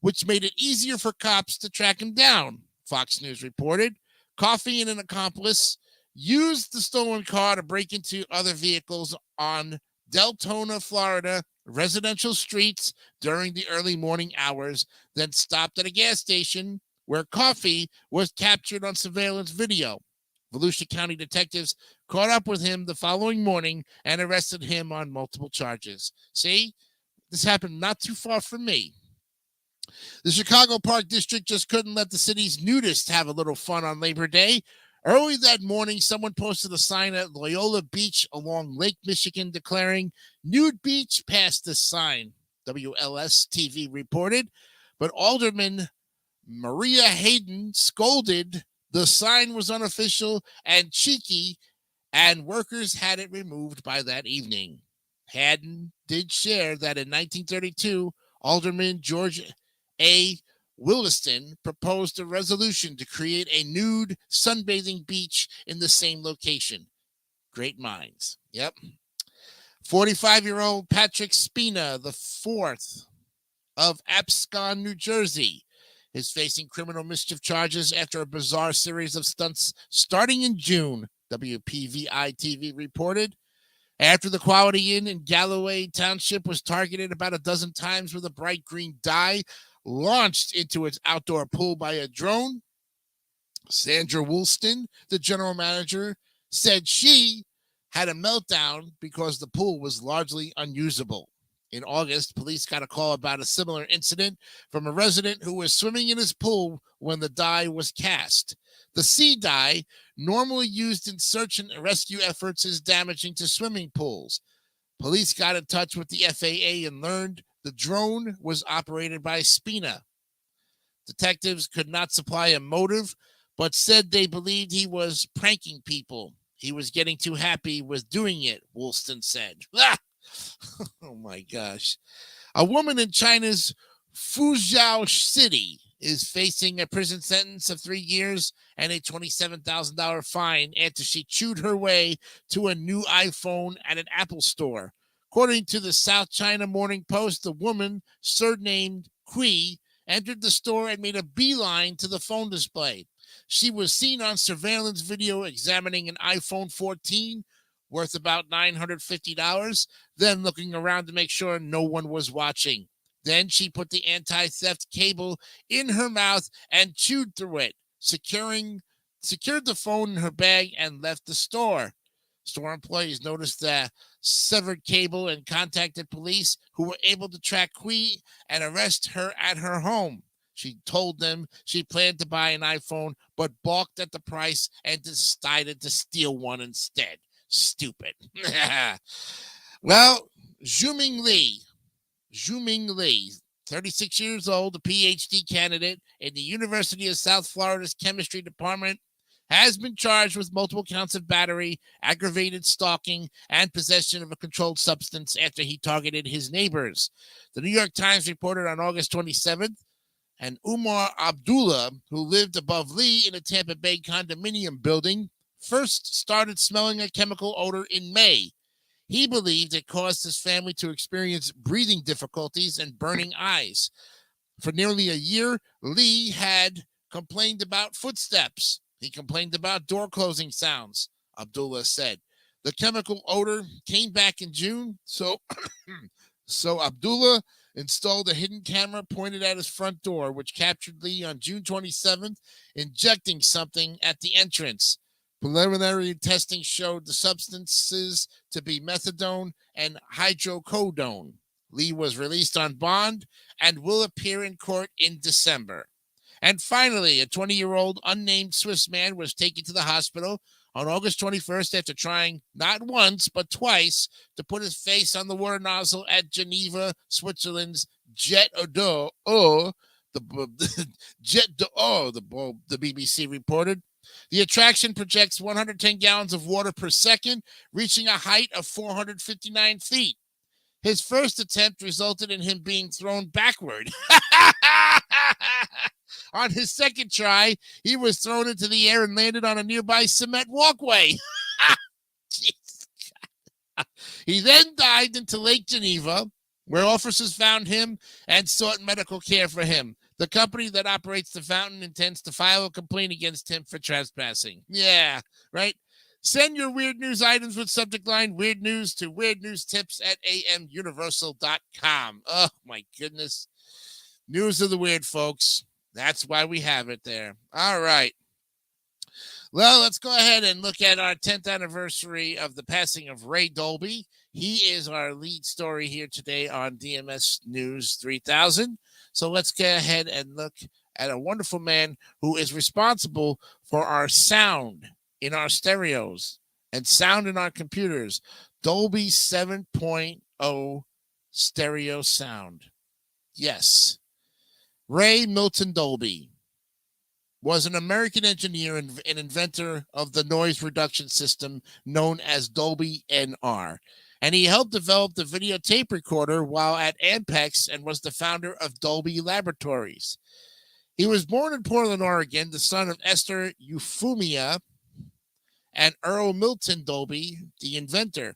which made it easier for cops to track him down, Fox News reported. Coffey and an accomplice used the stolen car to break into other vehicles on Deltona, Florida, residential streets during the early morning hours, then stopped at a gas station where Coffey was captured on surveillance video. Volusia County detectives caught up with him the following morning and arrested him on multiple charges. See, this happened not too far from me. The Chicago Park District just couldn't let the city's nudists have a little fun on Labor Day. Early that morning, someone posted a sign at Loyola Beach along Lake Michigan declaring, "Nude beach past this sign," WLS TV reported. But Alderman Maria Hayden scolded the sign was unofficial and cheeky, and workers had it removed by that evening. Hayden did share that in 1932, Alderman George A. Williston proposed a resolution to create a nude sunbathing beach in the same location. Great minds. Yep. 45-year-old Patrick Spina, the fourth of Abscon, New Jersey, is facing criminal mischief charges after a bizarre series of stunts starting in June, WPVI-TV reported. After the Quality Inn in Galloway Township was targeted about a dozen times with a bright green dye launched into its outdoor pool by a drone, Sandra Woolston, the general manager, said she had a meltdown because the pool was largely unusable. In August, police got a call about a similar incident from a resident who was swimming in his pool when the dye was cast. The sea dye, normally used in search and rescue efforts, is damaging to swimming pools. Police got in touch with the FAA and learned the drone was operated by Spina. Detectives could not supply a motive, but said they believed he was pranking people. He was getting too happy with doing it, Woolston said. Oh my gosh. A woman in China's Fuzhou City is facing a prison sentence of 3 years and a $27,000 fine after she chewed her way to a new iPhone at an Apple store. According to the South China Morning Post, the woman, surnamed Kui, entered the store and made a beeline to the phone display. She was seen on surveillance video examining an iPhone 14 worth about $950, then looking around to make sure no one was watching. Then she put the anti-theft cable in her mouth and chewed through it, secured the phone in her bag and left the store. Store employees noticed the severed cable and contacted police, who were able to track Kui and arrest her at her home. She told them she planned to buy an iPhone, but balked at the price and decided to steal one instead. Stupid. Well, Zhuming Li, 36 years old, a PhD candidate in the University of South Florida's chemistry department, has been charged with multiple counts of battery, aggravated stalking, and possession of a controlled substance after he targeted his neighbors. The New York Times reported on August 27th, and Umar Abdullah, who lived above Lee in a Tampa Bay condominium building, first started smelling a chemical odor in May. He believed it caused his family to experience breathing difficulties and burning eyes. For nearly a year, Lee had complained about footsteps. He complained about door closing sounds, Abdullah said. The chemical odor came back in June, so Abdullah installed a hidden camera pointed at his front door, which captured Lee on June 27th, injecting something at the entrance. Preliminary testing showed the substances to be methadone and hydrocodone. Lee was released on bond and will appear in court in December. And finally, a 20-year-old unnamed Swiss man was taken to the hospital on August 21st after trying not once but twice to put his face on the water nozzle at Geneva, Switzerland's Jet d'Eau. The Jet d'Eau, the BBC reported. The attraction projects 110 gallons of water per second, reaching a height of 459 feet. His first attempt resulted in him being thrown backward. On his second try, he was thrown into the air and landed on a nearby cement walkway. He then dived into Lake Geneva, where officers found him and sought medical care for him. The company that operates the fountain intends to file a complaint against him for trespassing. Yeah, right? Send your weird news items with subject line weird news to weirdnewstips@amuniversal.com. Oh, my goodness. News of the weird, folks. That's why we have it there. All right. Well, let's go ahead and look at our 10th anniversary of the passing of Ray Dolby. He is our lead story here today on DMS News 3000. So let's go ahead and look at a wonderful man who is responsible for our sound in our stereos and sound in our computers. Dolby 7.0 stereo sound. Yes. Ray Milton Dolby was an American engineer and inventor of the noise reduction system known as Dolby NR. And he helped develop the videotape recorder while at Ampex and was the founder of Dolby Laboratories. He was born in Portland, Oregon, the son of Esther Euphemia and Earl Milton Dolby, the inventor.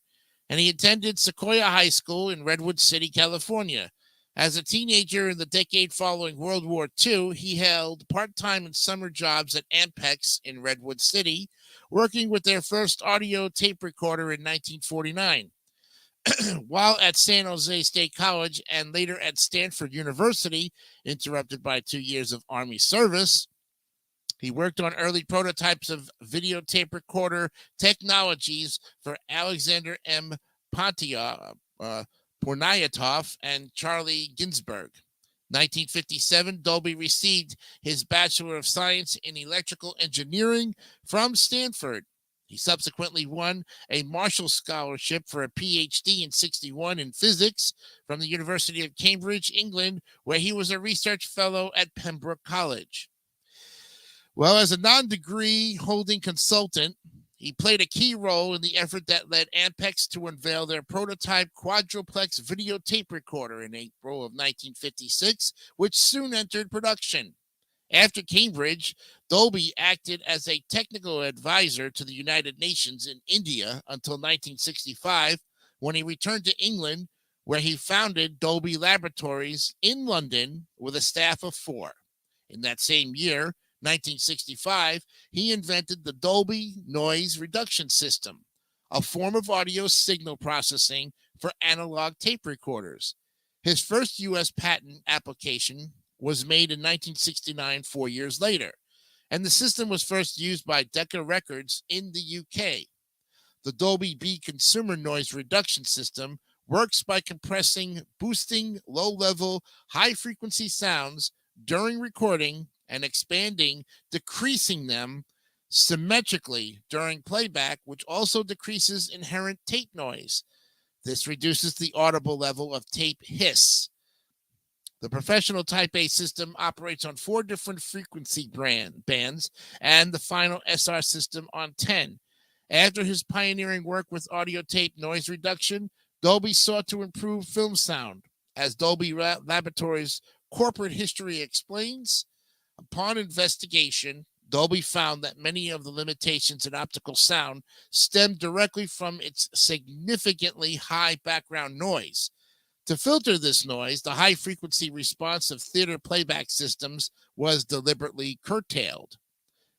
And he attended Sequoia High School in Redwood City, California. As a teenager in the decade following World War II, he held part-time and summer jobs at Ampex in Redwood City, working with their first audio tape recorder in 1949. While at San Jose State College and later at Stanford University, interrupted by 2 years of Army service, he worked on early prototypes of videotape recorder technologies for Alexander M. Pornyatov and Charlie Ginsberg. 1957, Dolby received his Bachelor of Science in Electrical Engineering from Stanford. He subsequently won a Marshall Scholarship for a PhD in '61 in physics from the University of Cambridge, England, where he was a research fellow at Pembroke College. Well, as a non-degree holding consultant, he played a key role in the effort that led Ampex to unveil their prototype quadruplex videotape recorder in April of 1956, which soon entered production. After Cambridge, Dolby acted as a technical advisor to the United Nations in India until 1965, when he returned to England, where he founded Dolby Laboratories in London with a staff of 4. In that same year, 1965, he invented the Dolby Noise Reduction System, a form of audio signal processing for analog tape recorders. His first U.S. patent application was made in 1969, 4 years later, and the system was first used by Decca Records in the UK. The Dolby B consumer noise reduction system works by compressing, boosting low-level, high-frequency sounds during recording and expanding, decreasing them symmetrically during playback, which also decreases inherent tape noise. This reduces the audible level of tape hiss. The professional Type A system operates on 4 different frequency bands and the final SR system on 10. After his pioneering work with audio tape noise reduction, Dolby sought to improve film sound. As Dolby Laboratories' corporate history explains, upon investigation, Dolby found that many of the limitations in optical sound stemmed directly from its significantly high background noise. To filter this noise, the high-frequency response of theater playback systems was deliberately curtailed.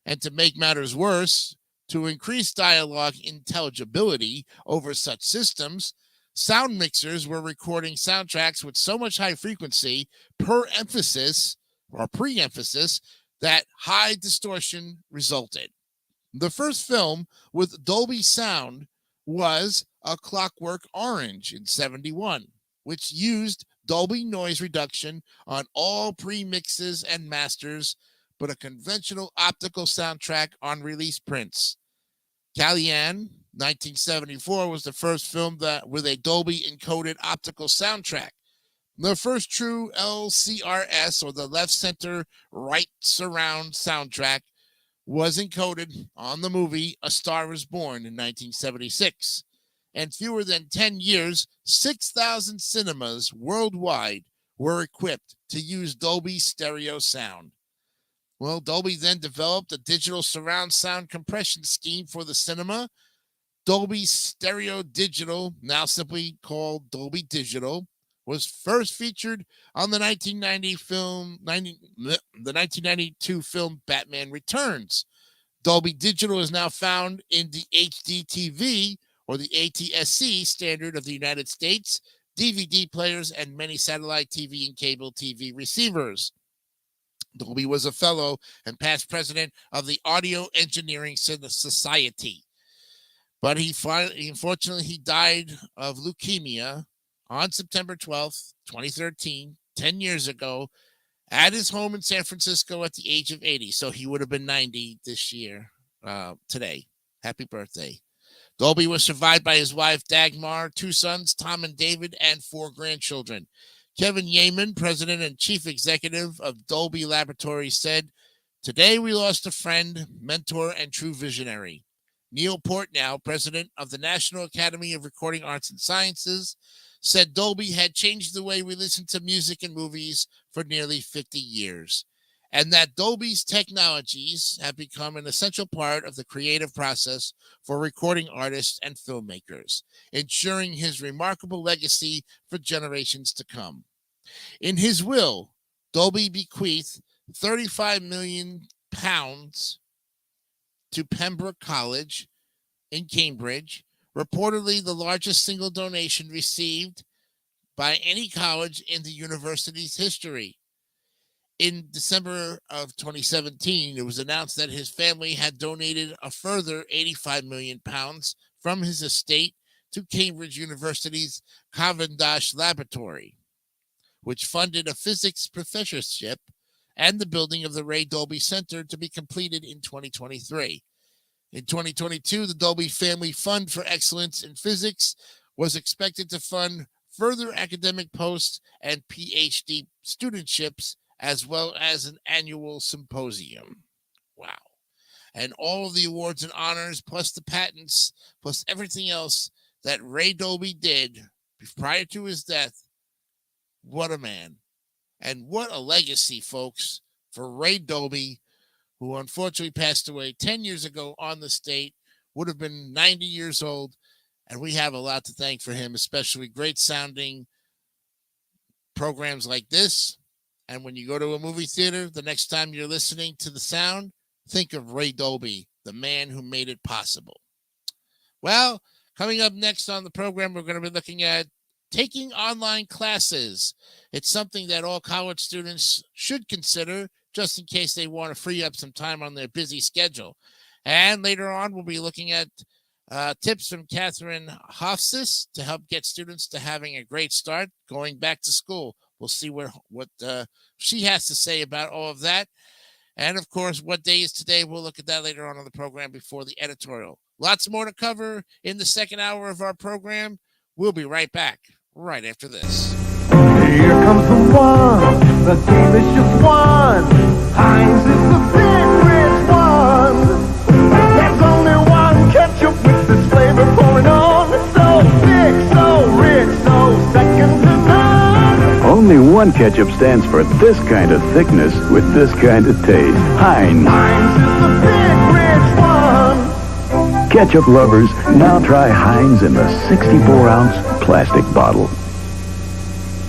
And to make matters worse, to increase dialogue intelligibility over such systems, sound mixers were recording soundtracks with so much high frequency pre-emphasis that high distortion resulted. The first film with Dolby sound was A Clockwork Orange in 1971, which used Dolby noise reduction on all pre-mixes and masters, but a conventional optical soundtrack on release prints. Kalyan, 1974, was the first film with a Dolby encoded optical soundtrack. The first true LCRS, or the left center right surround soundtrack, was encoded on the movie A Star is Born in 1976. And fewer than 10 years, 6,000 cinemas worldwide were equipped to use Dolby stereo sound. Well, Dolby then developed a digital surround sound compression scheme for the cinema. Dolby Stereo Digital, now simply called Dolby Digital, was first featured on the 1992 film Batman Returns. Dolby Digital is now found in the HDTV, or the ATSC standard of the United States, DVD players, and many satellite TV and cable TV receivers. Dolby was a fellow and past president of the Audio Engineering Society. But unfortunately, he died of leukemia on September 12th, 2013, 10 years ago, at his home in San Francisco at the age of 80. So he would have been 90 this year, today. Happy birthday. Dolby was survived by his wife, Dagmar, 2 sons, Tom and David, and 4 grandchildren. Kevin Yeaman, president and chief executive of Dolby Laboratories, said, "Today we lost a friend, mentor, and true visionary." Neil Portnow, president of the National Academy of Recording Arts and Sciences, said Dolby had changed the way we listen to music and movies for nearly 50 years, and that Dolby's technologies have become an essential part of the creative process for recording artists and filmmakers, ensuring his remarkable legacy for generations to come. In his will, Dolby bequeathed £35 million to Pembroke College in Cambridge, reportedly the largest single donation received by any college in the university's history. In December of 2017, it was announced that his family had donated a further £85 million from his estate to Cambridge University's Cavendish Laboratory, which funded a physics professorship and the building of the Ray Dolby Center to be completed in 2023. In 2022, the Dolby Family Fund for Excellence in Physics was expected to fund further academic posts and PhD studentships, as well as an annual symposium. Wow. And all of the awards and honors, plus the patents, plus everything else that Ray Dolby did prior to his death. What a man. And what a legacy, folks, for Ray Dolby, who unfortunately passed away 10 years ago on the state, would have been 90 years old And we have a lot to thank for him, especially great sounding programs like this. And when you go to a movie theater, the next time you're listening to the sound, think of Ray Dolby, the man who made it possible. Well, coming up next on the program, we're going to be looking at taking online classes. It's something that all college students should consider just in case they want to free up some time on their busy schedule. And later on, we'll be looking at tips from Catherine Hofsis to help get students to having a great start going back to school. We'll see what she has to say about all of that. And, of course, what day is today? We'll look at that later on in the program before the editorial. Lots more to cover in the second hour of our program. We'll be right back right after this. Here comes the one, the delicious one. Heinz is the big rich one. There's only one ketchup with this flavor pouring on. So thick, so rich, so second to none. Only one ketchup stands for this kind of thickness with this kind of taste. Heinz. Heinz is the big rich one. Ketchup lovers, now try Heinz in the 64-ounce plastic bottle.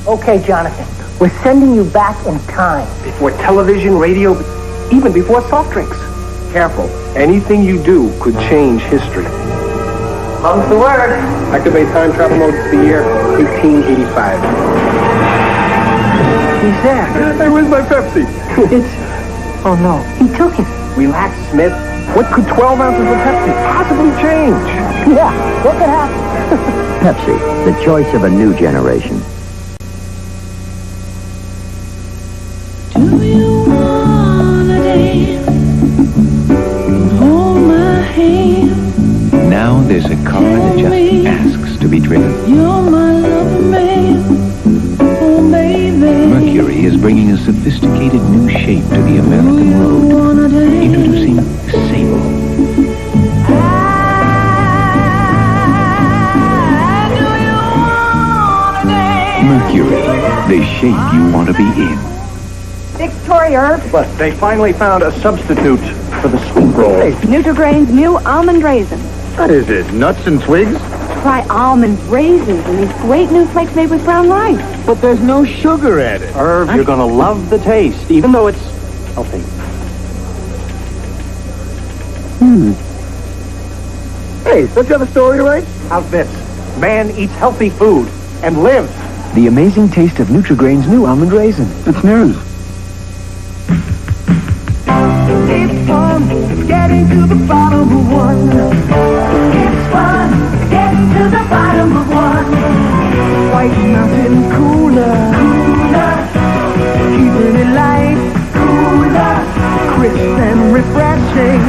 Okay, Jonathan, we're sending you back in time. Before television, radio, even before soft drinks. Careful. Anything you do could change history. Mum's the word. Activate time travel mode to the year 1885. He's there. Hey, where's my Pepsi? Oh, no. He took it. Relax, Smith. What could 12 ounces of Pepsi possibly change? Yeah, what could happen? Pepsi, the choice of a new generation. Do you wanna dance? Hold my hand. Now there's a car that just asks to be driven. You're my lover man. Oh, baby. Mercury is bringing a sophisticated new shape to the American road. Introducing Sable. Mercury, the shape you want to be in. Victoria Herb. But they finally found a substitute for the sweet roll. Hey, Nutrigrain's new almond raisin. What is it, nuts and twigs? Try almond raisins and these great new flakes made with brown rice. But there's no sugar added. Herb, you're gonna love the taste, even though it's healthy. Hey, don't you have a story to write? How's this? Man eats healthy food and lives. The amazing taste of Nutrigrain's new almond raisin. It's news. It's fun getting to the bottom of one. It's fun getting to the bottom of one. White Mountain Cooler. Keeping it light. Cooler. Crisp and refreshing.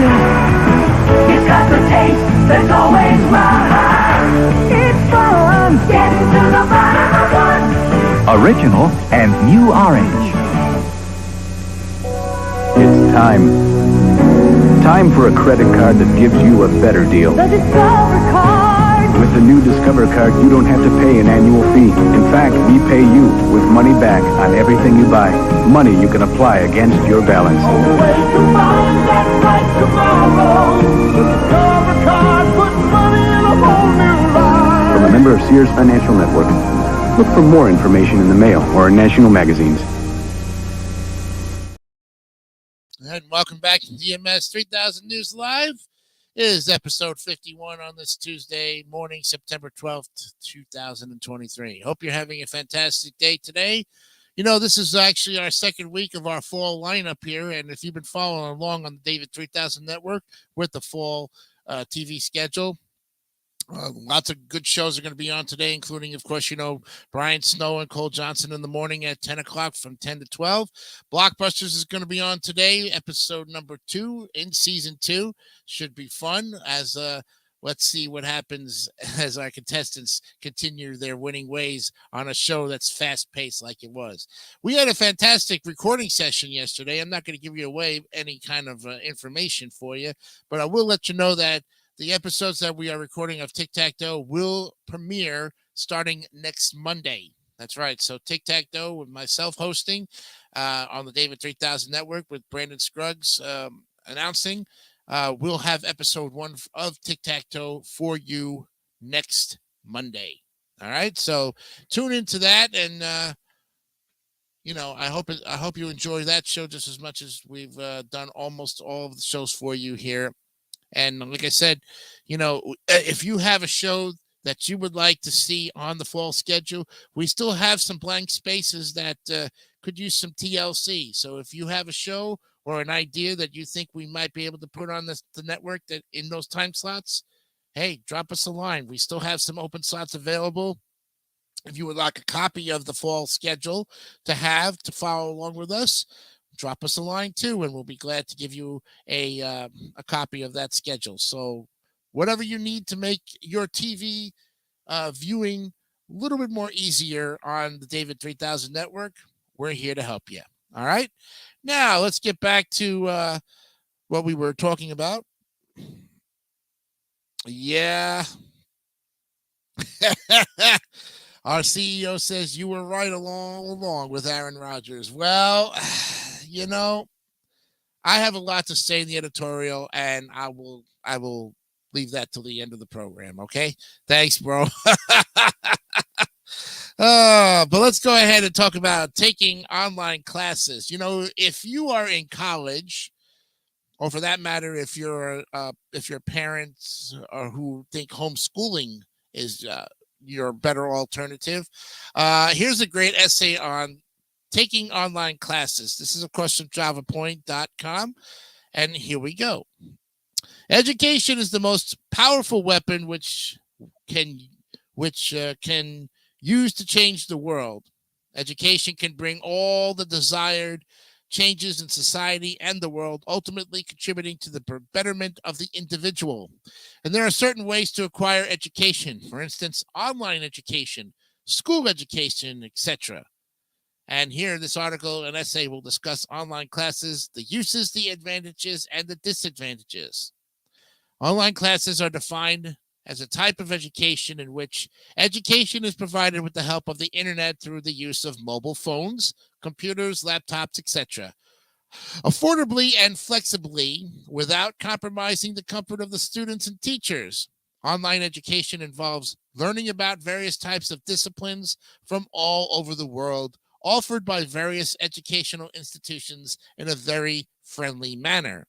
It's got the taste that's always right. It's fun getting to the bottom of one. Original and new orange. It's time. Time for a credit card that gives you a better deal. The Discover card. With the new Discover card, you don't have to pay an annual fee. In fact, we pay you with money back on everything you buy. Money you can apply against your balance. From a member of Sears Financial Network. Look for more information in the mail or in national magazines. And welcome back to DMS 3000 News Live. It is episode 51 on this Tuesday morning, September 12th, 2023. Hope you're having a fantastic day today. You know, this is actually our second week of our fall lineup here. And if you've been following along on the David 3000 Network with the fall TV schedule, lots of good shows are going to be on today, including, of course, you know, Brian Snow and Cole Johnson in the morning at 10 o'clock from 10 to 12. Blockbusters is going to be on today, episode number 2 in season 2. Should be fun as let's see what happens as our contestants continue their winning ways on a show that's fast-paced like it was. We had a fantastic recording session yesterday. I'm not going to give you away any kind of information for you, but I will let you know that the episodes that we are recording of Tic-Tac-Toe will premiere starting next Monday. That's right. So Tic-Tac-Toe with myself hosting on the David 3000 Network with Brandon Scruggs announcing. We'll have episode 1 of Tic-Tac-Toe for you next Monday. All right, so tune into that, and I hope you enjoy that show just as much as we've done almost all of the shows for you here. And like I said, if you have a show that you would like to see on the fall schedule, we still have some blank spaces that could use some TLC. So if you have a show or an idea that you think we might be able to put on the network that in those time slots, hey, drop us a line. We still have some open slots available. If you would like a copy of the fall schedule to follow along with us, drop us a line too, and we'll be glad to give you a copy of that schedule. So whatever you need to make your TV viewing a little bit more easier on the David 3000 network, we're here to help you. All right. Now let's get back to what we were talking about. Yeah. Our CEO says you were right along with Aaron Rodgers. Well, I have a lot to say in the editorial, and I will leave that till the end of the program. Okay. Thanks, bro. But let's go ahead and talk about taking online classes. If you are in college, or for that matter, if your parents who think homeschooling is your better alternative, here's a great essay on taking online classes. This is, of course, from javapoint.com, and here we go. Education is the most powerful weapon which can use to change the world. Education can bring all the desired changes in society and the world, ultimately contributing to the betterment of the individual. And there are certain ways to acquire education, for instance, online education, school education, etc. And here, this article, an essay, will discuss online classes, the uses, the advantages, and the disadvantages. Online classes are defined as a type of education in which education is provided with the help of the internet through the use of mobile phones, computers, laptops, etc., affordably and flexibly without compromising the comfort of the students and teachers. Online education involves learning about various types of disciplines from all over the world, offered by various educational institutions in a very friendly manner.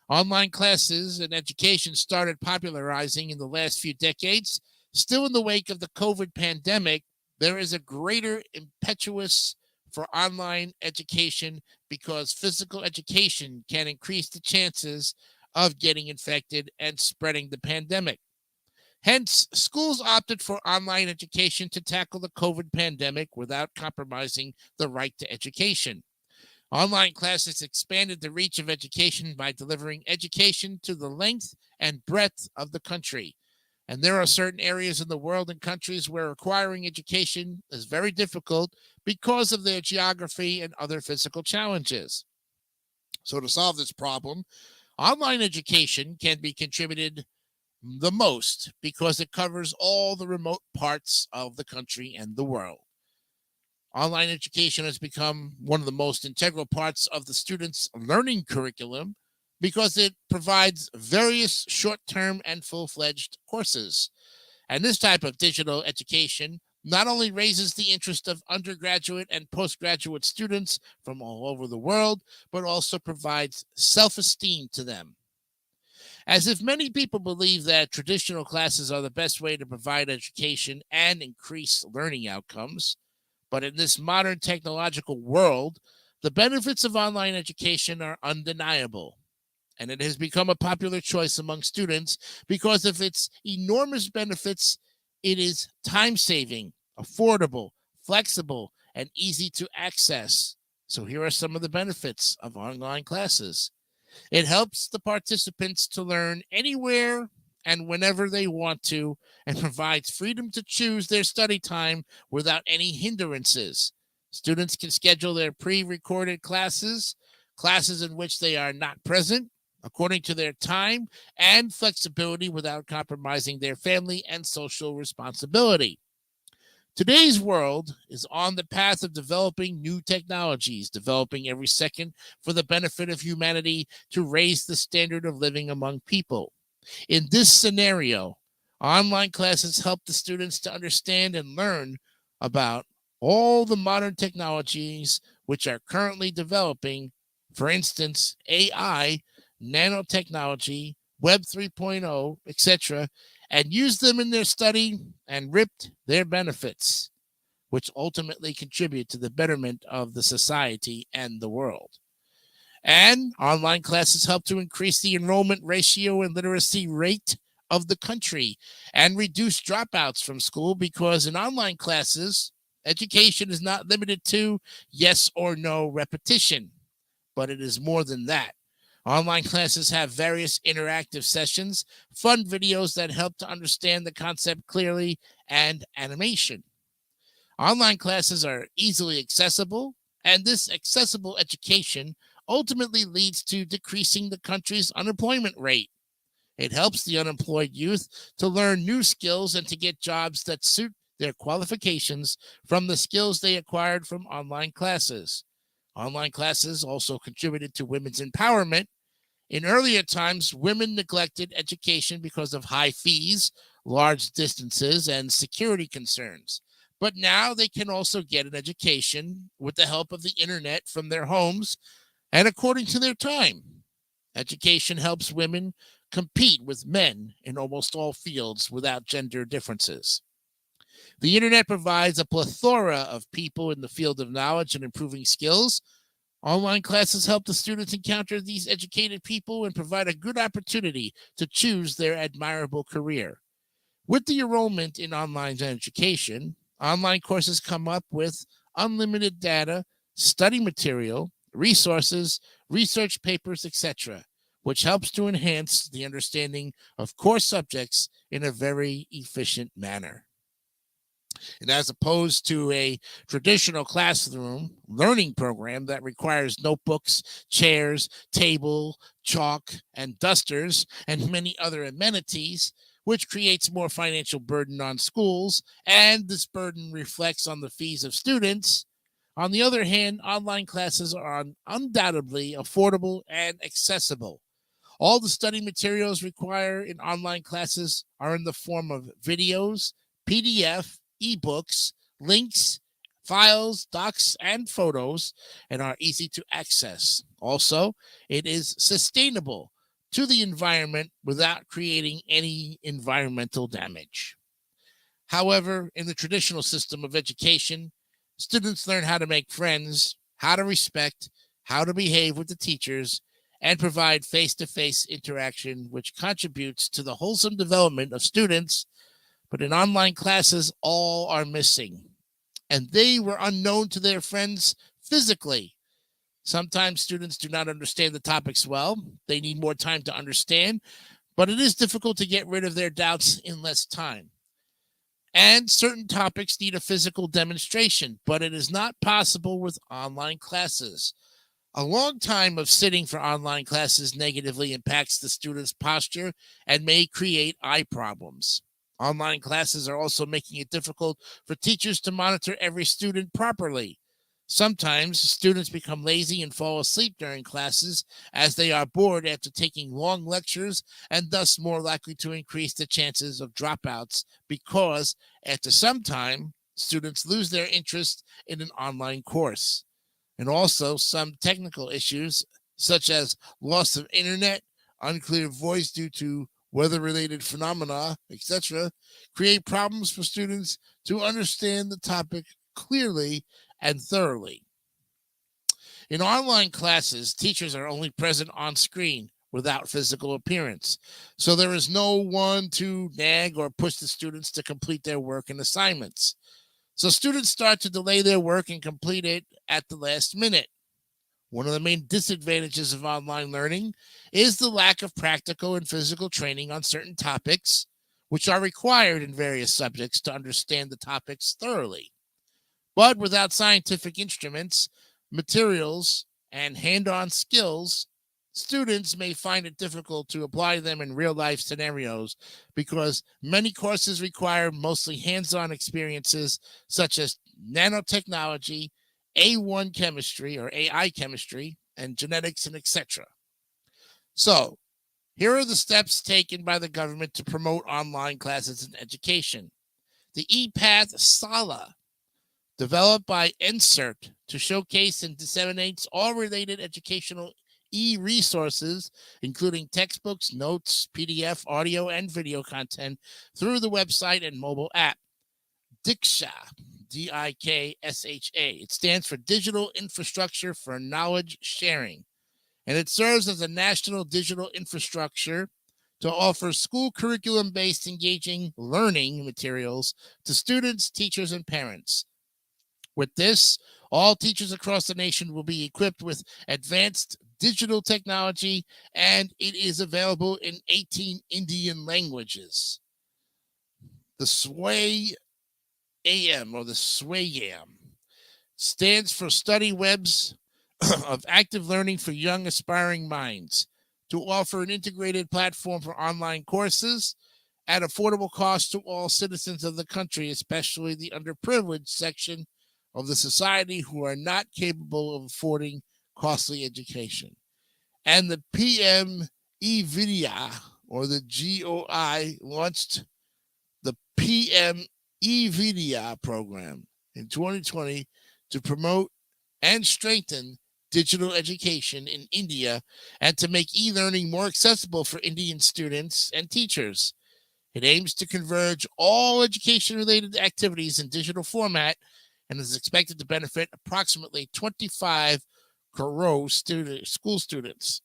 Online classes and education started popularizing in the last few decades. Still, in the wake of the COVID pandemic, there is a greater impetus for online education because physical education can increase the chances of getting infected and spreading the pandemic. Hence, schools opted for online education to tackle the COVID pandemic without compromising the right to education. Online classes expanded the reach of education by delivering education to the length and breadth of the country. And there are certain areas in the world and countries where acquiring education is very difficult because of their geography and other physical challenges. So to solve this problem, online education can be contributed the most because it covers all the remote parts of the country and the world. Online education has become one of the most integral parts of the students' learning curriculum because it provides various short-term and full-fledged courses. And this type of digital education not only raises the interest of undergraduate and postgraduate students from all over the world, but also provides self-esteem to them. As if many people believe that traditional classes are the best way to provide education and increase learning outcomes, but in this modern technological world, the benefits of online education are undeniable. And it has become a popular choice among students because of its enormous benefits. It is time-saving, affordable, flexible, and easy to access. So here are some of the benefits of online classes. It helps the participants to learn anywhere and whenever they want to, and provides freedom to choose their study time without any hindrances. Students can schedule their pre-recorded classes in which they are not present, according to their time and flexibility without compromising their family and social responsibility. Today's world is on the path of developing new technologies, developing every second for the benefit of humanity to raise the standard of living among people. In this scenario, Online classes help the students to understand and learn about all the modern technologies which are currently developing, for instance, AI, nanotechnology, Web 3.0, etc., and use them in their study and reap their benefits, which ultimately contribute to the betterment of the society and the world. And online classes help to increase the enrollment ratio and literacy rate of the country and reduce dropouts from school, because in online classes, education is not limited to yes or no repetition, but it is more than that. Online classes have various interactive sessions, fun videos that help to understand the concept clearly, and animation. Online classes are easily accessible, and this accessible education ultimately leads to decreasing the country's unemployment rate. It helps the unemployed youth to learn new skills and to get jobs that suit their qualifications from the skills they acquired from online classes. Online classes also contributed to women's empowerment. In earlier times, women neglected education because of high fees, large distances, and security concerns. But now they can also get an education with the help of the internet from their homes and according to their time. Education helps women compete with men in almost all fields without gender differences. The internet provides a plethora of people in the field of knowledge and improving skills. Online classes help the students encounter these educated people and provide a good opportunity to choose their admirable career. With the enrollment in online education, online courses come up with unlimited data, study material, resources, research papers, etc., which helps to enhance the understanding of core subjects in a very efficient manner. And as opposed to a traditional classroom learning program that requires notebooks, chairs, table, chalk, and dusters, and many other amenities, which creates more financial burden on schools, and this burden reflects on the fees of students. On the other hand, online classes are undoubtedly affordable and accessible. All the study materials required in online classes are in the form of videos, PDF, ebooks, links, files, docs, and photos, and are easy to access. Also, it is sustainable to the environment without creating any environmental damage. However, in the traditional system of education, students learn how to make friends, how to respect, how to behave with the teachers, and provide face-to-face interaction, which contributes to the wholesome development of students. But in online classes, all are missing, and they were unknown to their friends physically. Sometimes students do not understand the topics well. They need more time to understand, but it is difficult to get rid of their doubts in less time. And certain topics need a physical demonstration, but it is not possible with online classes. A long time of sitting for online classes negatively impacts the student's posture and may create eye problems. Online classes are also making it difficult for teachers to monitor every student properly. Sometimes students become lazy and fall asleep during classes as they are bored after taking long lectures, and thus more likely to increase the chances of dropouts because after some time, students lose their interest in an online course. And also some technical issues such as loss of internet, unclear voice due to weather-related phenomena, etc., create problems for students to understand the topic clearly and thoroughly. In online classes, teachers are only present on screen without physical appearance, so there is no one to nag or push the students to complete their work and assignments. So students start to delay their work and complete it at the last minute. One of the main disadvantages of online learning is the lack of practical and physical training on certain topics, which are required in various subjects to understand the topics thoroughly. But without scientific instruments, materials, and hand-on skills, students may find it difficult to apply them in real-life scenarios because many courses require mostly hands-on experiences such as nanotechnology, A1 chemistry or AI chemistry, and genetics, and etc. So, Here are the steps taken by the government to promote online classes and education. The ePath Sala, developed by NSERT to showcase and disseminate all related educational e-resources, including textbooks, notes, PDF, audio, and video content through the website and mobile app. Diksha, D-I-K-S-H-A. It stands for Digital Infrastructure for Knowledge Sharing, and it serves as a national digital infrastructure to offer school curriculum-based engaging learning materials to students, teachers, and parents. With this, all teachers across the nation will be equipped with advanced digital technology, and it is available in 18 Indian languages. The SWAYAM, or the SWAYAM, stands for Study Webs of Active Learning for Young Aspiring Minds, to offer an integrated platform for online courses at affordable cost to all citizens of the country, especially the underprivileged section of the society who are not capable of affording costly education. And the PM eVidya, or the GOI, launched the PM eVidya program in 2020 to promote and strengthen digital education in India and to make e-learning more accessible for Indian students and teachers. It aims to converge all education-related activities in digital format and is expected to benefit approximately 25 crore school students.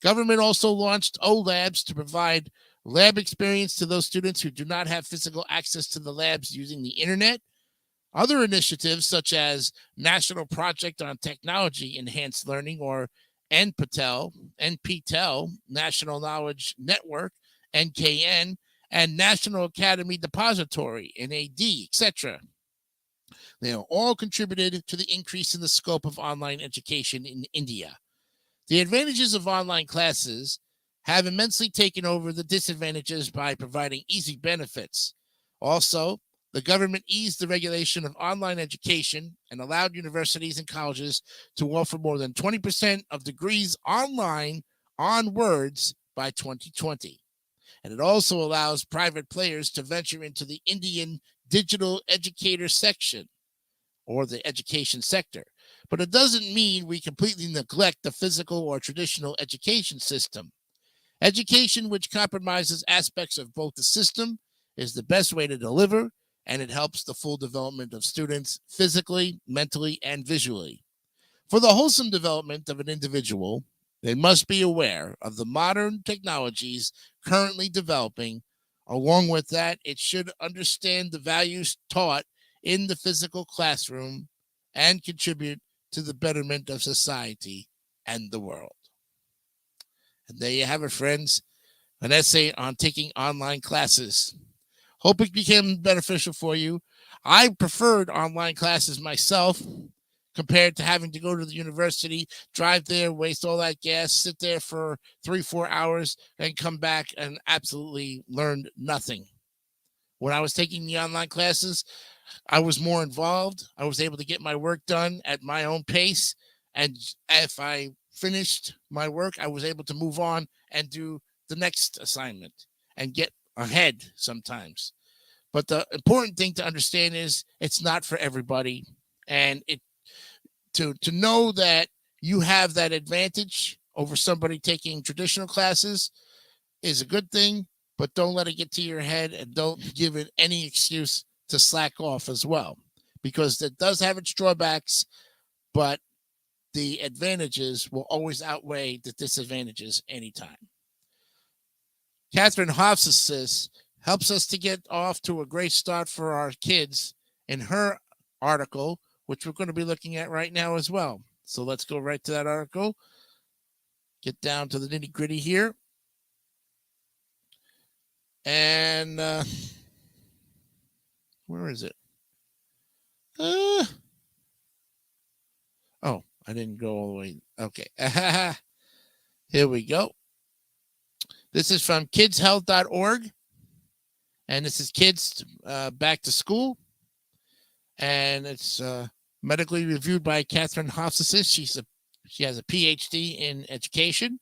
Government also launched OLabs to provide lab experience to those students who do not have physical access to the labs using the internet. Other initiatives, such as National Project on Technology Enhanced Learning, or NPTEL, National Knowledge Network, NKN, and National Academy Depository, NAD, etc. They are all contributed to the increase in the scope of online education in India. The advantages of online classes have immensely taken over the disadvantages by providing easy benefits. Also, the government eased the regulation of online education and allowed universities and colleges to offer more than 20% of degrees online onwards by 2020. And it also allows private players to venture into the Indian digital educator section, or the education sector. But it doesn't mean we completely neglect the physical or traditional education system. Education which compromises aspects of both the system is the best way to deliver, and it helps the full development of students physically, mentally, and visually. For the wholesome development of an individual, they must be aware of the modern technologies currently developing. Along with that, it should understand the values taught in the physical classroom and contribute to the betterment of society and the world. And there you have it, friends. An essay on taking online classes. Hope it became beneficial for you. I preferred online classes myself compared to having to go to the university, drive there, waste all that gas, sit there for 3-4 hours, and come back and absolutely learned nothing. When I was taking the online classes, I was more involved. I was able to get my work done at my own pace. And if I finished my work, I was able to move on and do the next assignment and get ahead sometimes. But the important thing to understand is it's not for everybody. And to know that you have that advantage over somebody taking traditional classes is a good thing, but don't let it get to your head and don't give it any excuse to slack off as well, because it does have its drawbacks, but the advantages will always outweigh the disadvantages anytime. Catherine Hofsas helps us to get off to a great start for our kids in her article, which we're going to be looking at right now as well. So let's go right to that article. Get down to the nitty gritty here. And where is it? Oh, I didn't go all the way. Okay. Here we go. This is from kidshealth.org. And this is Kids Back to School. And it's medically reviewed by Catherine Hofsas. She has a PhD in education.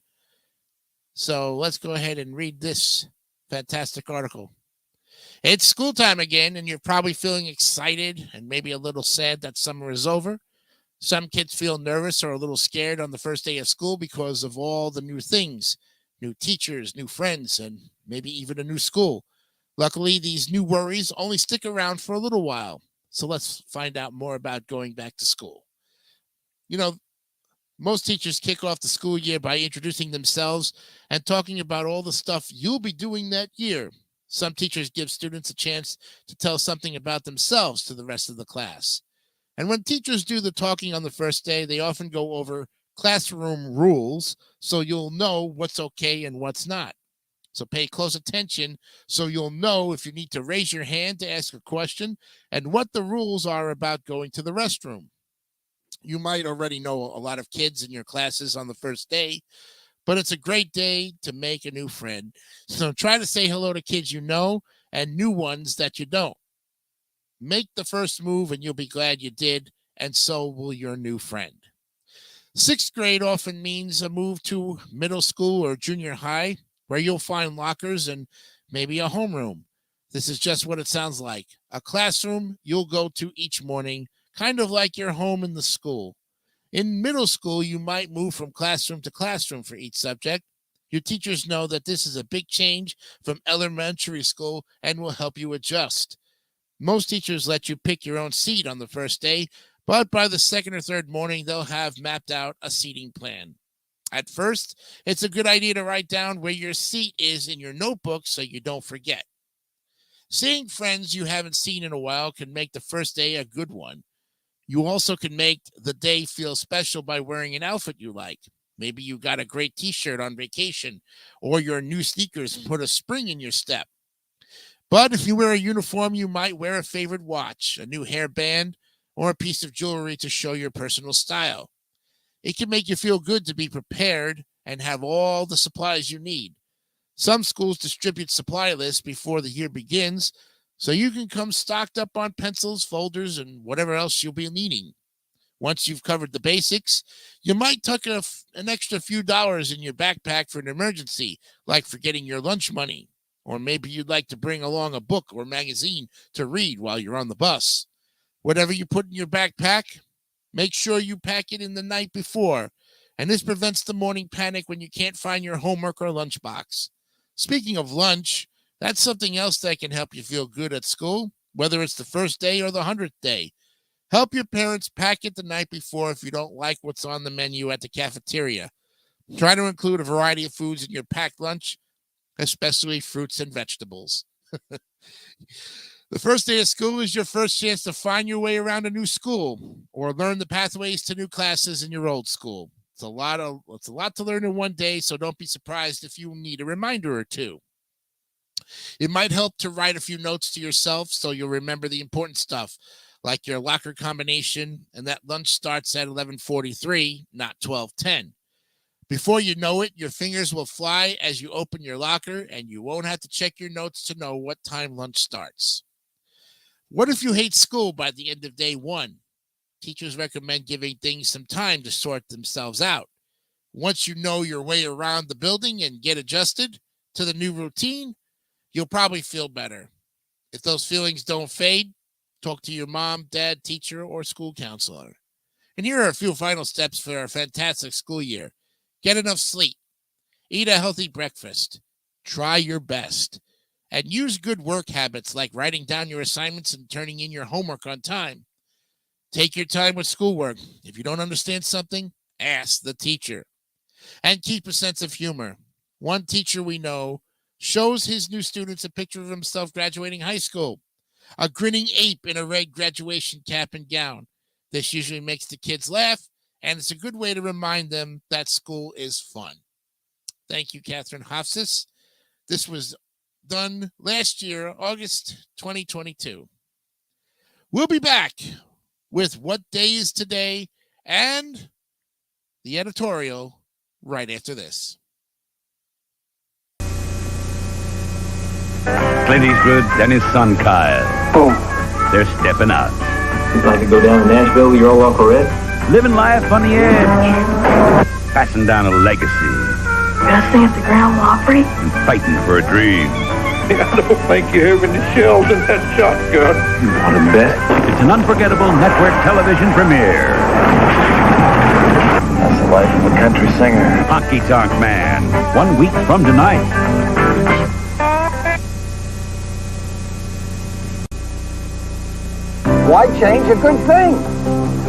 So let's go ahead and read this fantastic article. It's school time again, and you're probably feeling excited and maybe a little sad that summer is over. Some kids feel nervous or a little scared on the first day of school because of all the new things, new teachers, new friends, and maybe even a new school. Luckily, these new worries only stick around for a little while. So let's find out more about going back to school. You know, most teachers kick off the school year by introducing themselves and talking about all the stuff you'll be doing that year. Some teachers give students a chance to tell something about themselves to the rest of the class. And when teachers do the talking on the first day, they often go over classroom rules so you'll know what's okay and what's not. So pay close attention so you'll know if you need to raise your hand to ask a question and what the rules are about going to the restroom. You might already know a lot of kids in your classes on the first day, but it's a great day to make a new friend. So try to say hello to kids you know and new ones that you don't. Make the first move and you'll be glad you did, and so will your new friend. Sixth grade often means a move to middle school or junior high, where you'll find lockers and maybe a homeroom. This is just what it sounds like. A classroom you'll go to each morning, kind of like your home in the school. In middle school, you might move from classroom to classroom for each subject. Your teachers know that this is a big change from elementary school and will help you adjust. Most teachers let you pick your own seat on the first day, but by the second or third morning, they'll have mapped out a seating plan. At first, it's a good idea to write down where your seat is in your notebook so you don't forget. Seeing friends you haven't seen in a while can make the first day a good one. You also can make the day feel special by wearing an outfit you like. Maybe you got a great t-shirt on vacation, or your new sneakers put a spring in your step. But if you wear a uniform, you might wear a favorite watch, a new hairband, or a piece of jewelry to show your personal style. It can make you feel good to be prepared and have all the supplies you need. Some schools distribute supply lists before the year begins, so you can come stocked up on pencils, folders, and whatever else you'll be needing. Once you've covered the basics, you might tuck an extra few dollars in your backpack for an emergency, like forgetting your lunch money. Or maybe you'd like to bring along a book or magazine to read while you're on the bus. Whatever you put in your backpack, make sure you pack it in the night before, and this prevents the morning panic when you can't find your homework or lunchbox. Speaking of lunch, that's something else that can help you feel good at school, whether it's the first day or the 100th day. Help your parents pack it the night before if you don't like what's on the menu at the cafeteria. Try to include a variety of foods in your packed lunch, especially fruits and vegetables. The first day of school is your first chance to find your way around a new school or learn the pathways to new classes in your old school. It's a lot to learn in one day, so don't be surprised if you need a reminder or two. It might help to write a few notes to yourself so you'll remember the important stuff, like your locker combination and that lunch starts at 11:43, not 12:10. Before you know it, your fingers will fly as you open your locker, and you won't have to check your notes to know what time lunch starts. What if you hate school by the end of day one? Teachers recommend giving things some time to sort themselves out. Once you know your way around the building and get adjusted to the new routine, you'll probably feel better. If those feelings don't fade, talk to your mom, dad, teacher, or school counselor. And here are a few final steps for a fantastic school year. Get enough sleep. Eat a healthy breakfast. Try your best. And use good work habits like writing down your assignments and turning in your homework on time. Take your time with schoolwork. If you don't understand something, ask the teacher. And keep a sense of humor. One teacher we know shows his new students a picture of himself graduating high school. A grinning ape in a red graduation cap and gown. This usually makes the kids laugh, and it's a good way to remind them that school is fun. Thank you, Catherine Hofsis. This was done last year, August 2022. We'll be back with What Day Is Today and the editorial right after this. Clint Eastwood and his son Kyle. Boom. They're stepping out. You'd like to go down to Nashville with your old Uncle Red? Living life on the edge. Passing down a legacy. Wrestling at the Grand Ole Opry? And fighting for a dream. I don't think you're having the shells in that shotgun. You want to bet? It's an unforgettable network television premiere. That's the life of a country singer. Honky Tonk Man, 1 week from tonight. Why change a good thing?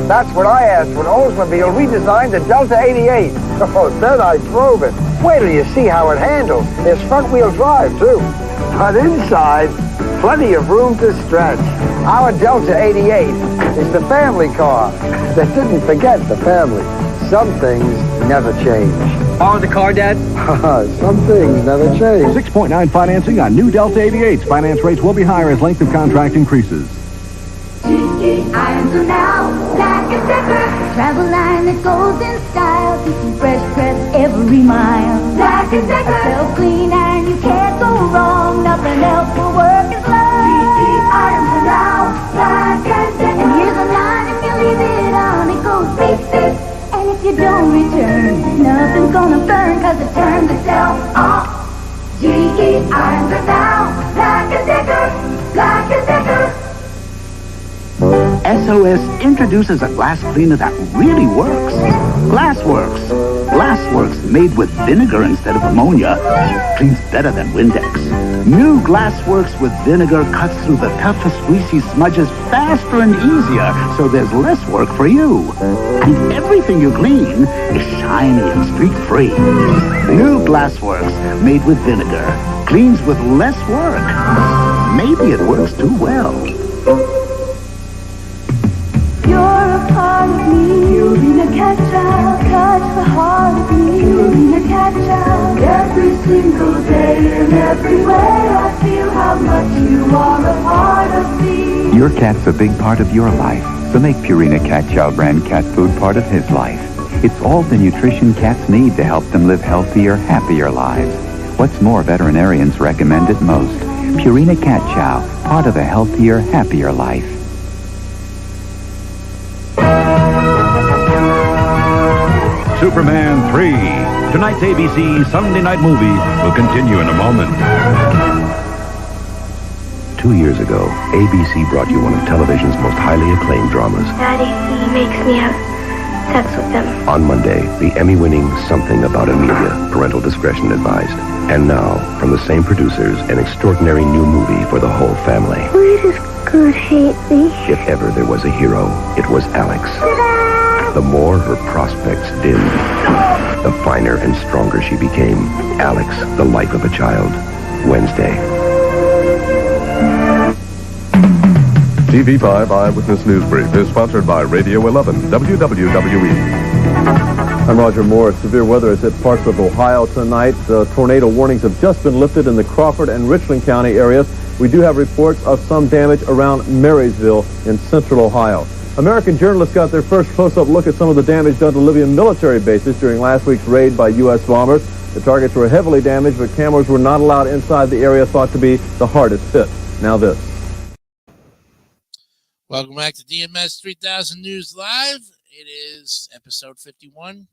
That's what I asked when Oldsmobile redesigned the Delta 88. Oh, then I drove it. Wait till you see how it handles. There's front-wheel drive, too. But inside, plenty of room to stretch. Our Delta 88 is the family car. They didn't forget the family. Some things never change. Borrow the car, Dad? Some things never change. 6.9 financing on new Delta 88s. Finance rates will be higher as length of contract increases. Irons are now Black & Decker. Travel line that goes in style. Keeping fresh press every mile. Black & Decker. Self-clean iron, you can't go wrong. Nothing else will work as long. Irons are now Black & Decker. And here's a line, if you leave it on, it goes beep, beep. And if you don't return, nothing's gonna burn, cause it turns itself off. GE Irons are now Black & Decker. Black & Decker. SOS introduces a glass cleaner that really works. Glassworks. Glassworks made with vinegar instead of ammonia cleans better than Windex. New Glassworks with vinegar cuts through the toughest greasy smudges faster and easier, so there's less work for you. And everything you clean is shiny and streak-free. New Glassworks made with vinegar cleans with less work. Maybe it works too well. You're a part of me. Purina Cat Child, touch the heart of me. Purina Cat Child, every single day and every way I feel how much you are a part of me. Your cat's a big part of your life, so make Purina Cat Chow brand cat food part of his life. It's all the nutrition cats need to help them live healthier, happier lives. What's more, veterinarians recommend it most. Purina Cat Chow, part of a healthier, happier life. Superman 3. Tonight's ABC Sunday night movie will continue in a moment. 2 years ago, ABC brought you one of television's most highly acclaimed dramas. Daddy, he makes me have sex with them. On Monday, the Emmy-winning Something About Amelia, parental discretion advised. And now, from the same producers, an extraordinary new movie for the whole family. Why does God hate me? If ever there was a hero, it was Alex. The more her prospects dimmed, the finer and stronger she became. Alex, the life of a child. Wednesday. TV5 Eyewitness News Brief is sponsored by Radio 11, WWWE. I'm Roger Morris. Severe weather has hit parts of Ohio tonight. Tornado warnings have just been lifted in the Crawford and Richland County areas. We do have reports of some damage around Marysville in central Ohio. American journalists got their first close-up look at some of the damage done to Libyan military bases during last week's raid by U.S. bombers. The targets were heavily damaged, but cameras were not allowed inside the area thought to be the hardest hit. Now this. Welcome back to DMS 3000 News Live. It is episode 51,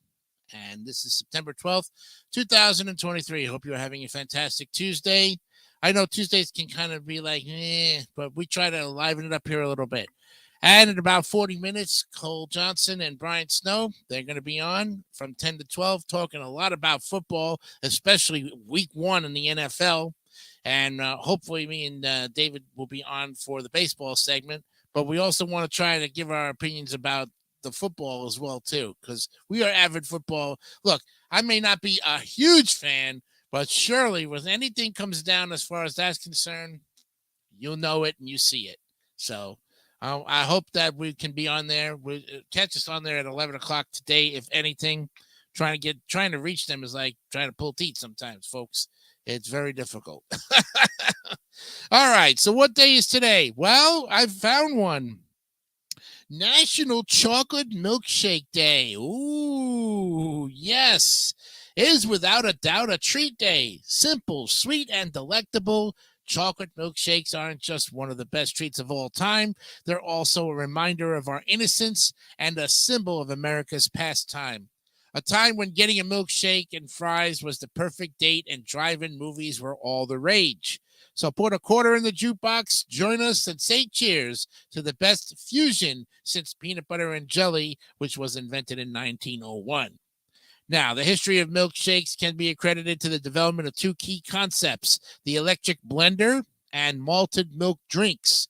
and this is September 12th, 2023. Hope you're having a fantastic Tuesday. I know Tuesdays can kind of be like, but we try to liven it up here a little bit. And in about 40 minutes, Cole Johnson and Brian Snow, they're going to be on from 10 to 12, talking a lot about football, especially week 1 in the NFL. And hopefully me and David will be on for the baseball segment. But we also want to try to give our opinions about the football as well, too, because we are avid football. Look, I may not be a huge fan, but surely when anything comes down as far as that's concerned, you'll know it and you see it. So I hope that we can be on there. Catch us on there at 11 o'clock today, if anything. Trying to reach them is like trying to pull teeth sometimes, folks. It's very difficult. All right. So what day is today? Well, I found one. National Chocolate Milkshake Day. Ooh, yes. It is without a doubt a treat day. Simple, sweet, and delectable. Chocolate milkshakes aren't just one of the best treats of all time. They're also a reminder of our innocence and a symbol of America's pastime. A time when getting a milkshake and fries was the perfect date and drive-in movies were all the rage. So put a quarter in the jukebox, join us, and say cheers to the best fusion since peanut butter and jelly, which was invented in 1901. Now, the history of milkshakes can be accredited to the development of two key concepts, the electric blender and malted milk drinks.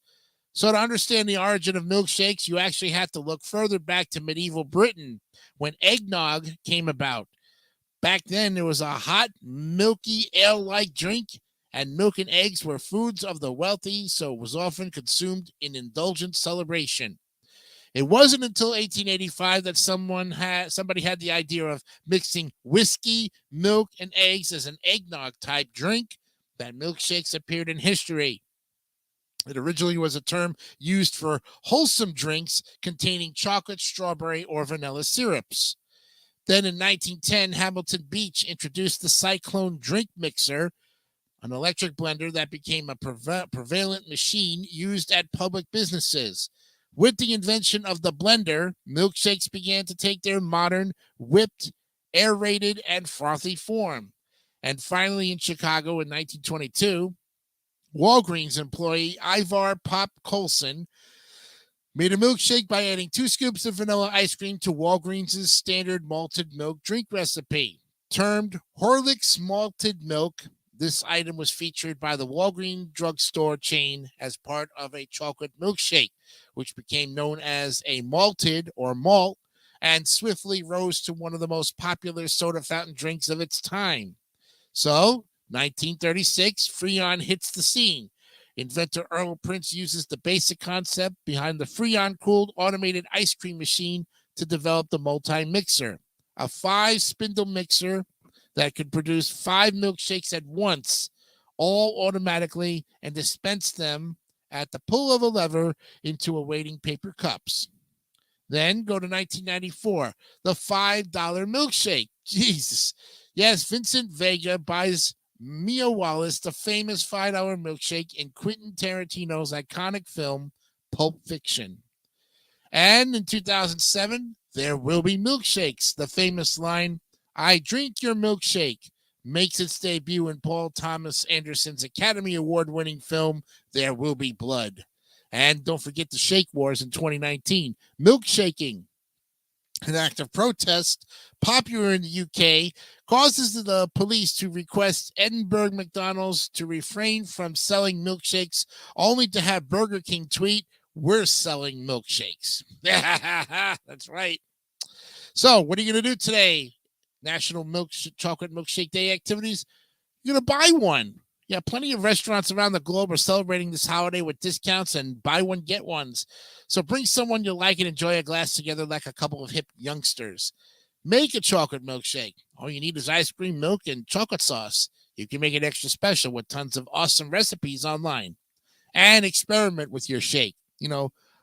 So to understand the origin of milkshakes, you actually have to look further back to medieval Britain when eggnog came about. Back then, there was a hot, milky, ale-like drink, and milk and eggs were foods of the wealthy, so it was often consumed in indulgent celebration. It wasn't until 1885 that somebody had the idea of mixing whiskey, milk, and eggs as an eggnog-type drink that milkshakes appeared in history. It originally was a term used for wholesome drinks containing chocolate, strawberry, or vanilla syrups. Then in 1910, Hamilton Beach introduced the Cyclone drink mixer, an electric blender that became a prevalent machine used at public businesses. With the invention of the blender, milkshakes began to take their modern, whipped, aerated, and frothy form. And finally, in Chicago in 1922, Walgreens employee Ivar Pop Colson made a milkshake by adding 2 scoops of vanilla ice cream to Walgreens' standard malted milk drink recipe. Termed Horlicks Malted Milk, this item was featured by the Walgreens drugstore chain as part of a chocolate milkshake, which became known as a malted or malt and swiftly rose to one of the most popular soda fountain drinks of its time. So, 1936, Freon hits the scene. Inventor Earl Prince uses the basic concept behind the Freon-cooled automated ice cream machine to develop the multi-mixer, a 5-spindle mixer that could produce 5 milkshakes at once, all automatically, and dispense them at the pull of a lever into awaiting paper cups. Then go to 1994, the $5 milkshake. Jesus. Yes, Vincent Vega buys Mia Wallace the famous $5 milkshake in Quentin Tarantino's iconic film, Pulp Fiction. And in 2007, there will be milkshakes. The famous line, "I drink your milkshake," makes its debut in Paul Thomas Anderson's Academy Award-winning film, There Will Be Blood. And don't forget the Shake Wars in 2019. Milkshaking, an act of protest popular in the UK, causes the police to request Edinburgh McDonald's to refrain from selling milkshakes, only to have Burger King tweet, "We're selling milkshakes." That's right. So what are you going to do today? National Chocolate Milkshake Day activities? You're going to buy one. Yeah, plenty of restaurants around the globe are celebrating this holiday with discounts and buy one, get ones. So bring someone you like and enjoy a glass together like a couple of hip youngsters. Make a chocolate milkshake. All you need is ice cream, milk, and chocolate sauce. You can make it extra special with tons of awesome recipes online. And experiment with your shake.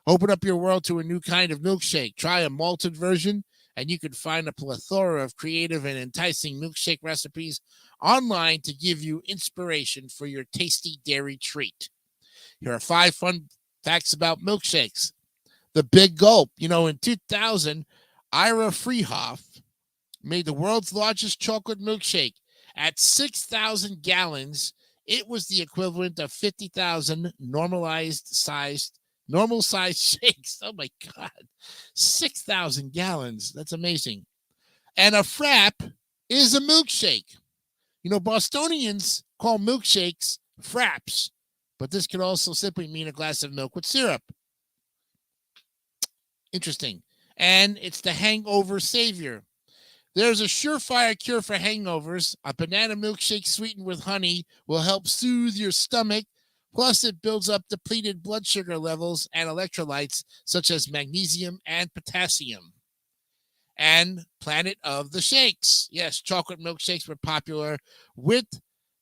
Open up your world to a new kind of milkshake. Try a malted version, and you can find a plethora of creative and enticing milkshake recipes online to give you inspiration for your tasty dairy treat. Here are 5 fun facts about milkshakes. The Big Gulp. In 2000, Ira Freehoff made the world's largest chocolate milkshake. At 6,000 gallons, it was the equivalent of 50,000 normal-sized shakes. Oh, my God. 6,000 gallons. That's amazing. And a frap is a milkshake. Bostonians call milkshakes fraps, but this could also simply mean a glass of milk with syrup. Interesting. And it's the hangover savior. There's a surefire cure for hangovers. A banana milkshake sweetened with honey will help soothe your stomach. Plus, it builds up depleted blood sugar levels and electrolytes such as magnesium and potassium. And Planet of the Shakes. Yes, chocolate milkshakes were popular with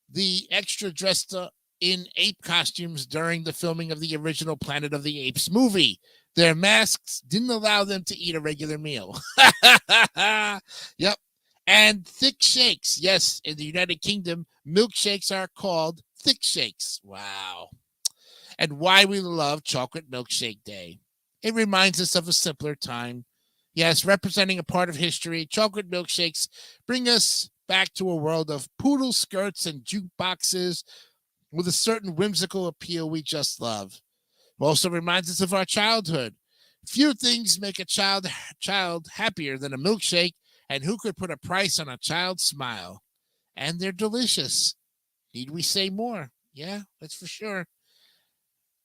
the extra dressed in ape costumes during the filming of the original Planet of the Apes movie. Their masks didn't allow them to eat a regular meal. Yep. And thick shakes. Yes, in the United Kingdom, milkshakes are called thick shakes. Wow. And why we love Chocolate Milkshake Day. It reminds us of a simpler time. Yes, representing a part of history, chocolate milkshakes bring us back to a world of poodle skirts and jukeboxes with a certain whimsical appeal we just love. It also reminds us of our childhood. Few things make a child happier than a milkshake, and who could put a price on a child's smile? And they're delicious. Need we say more? Yeah, that's for sure.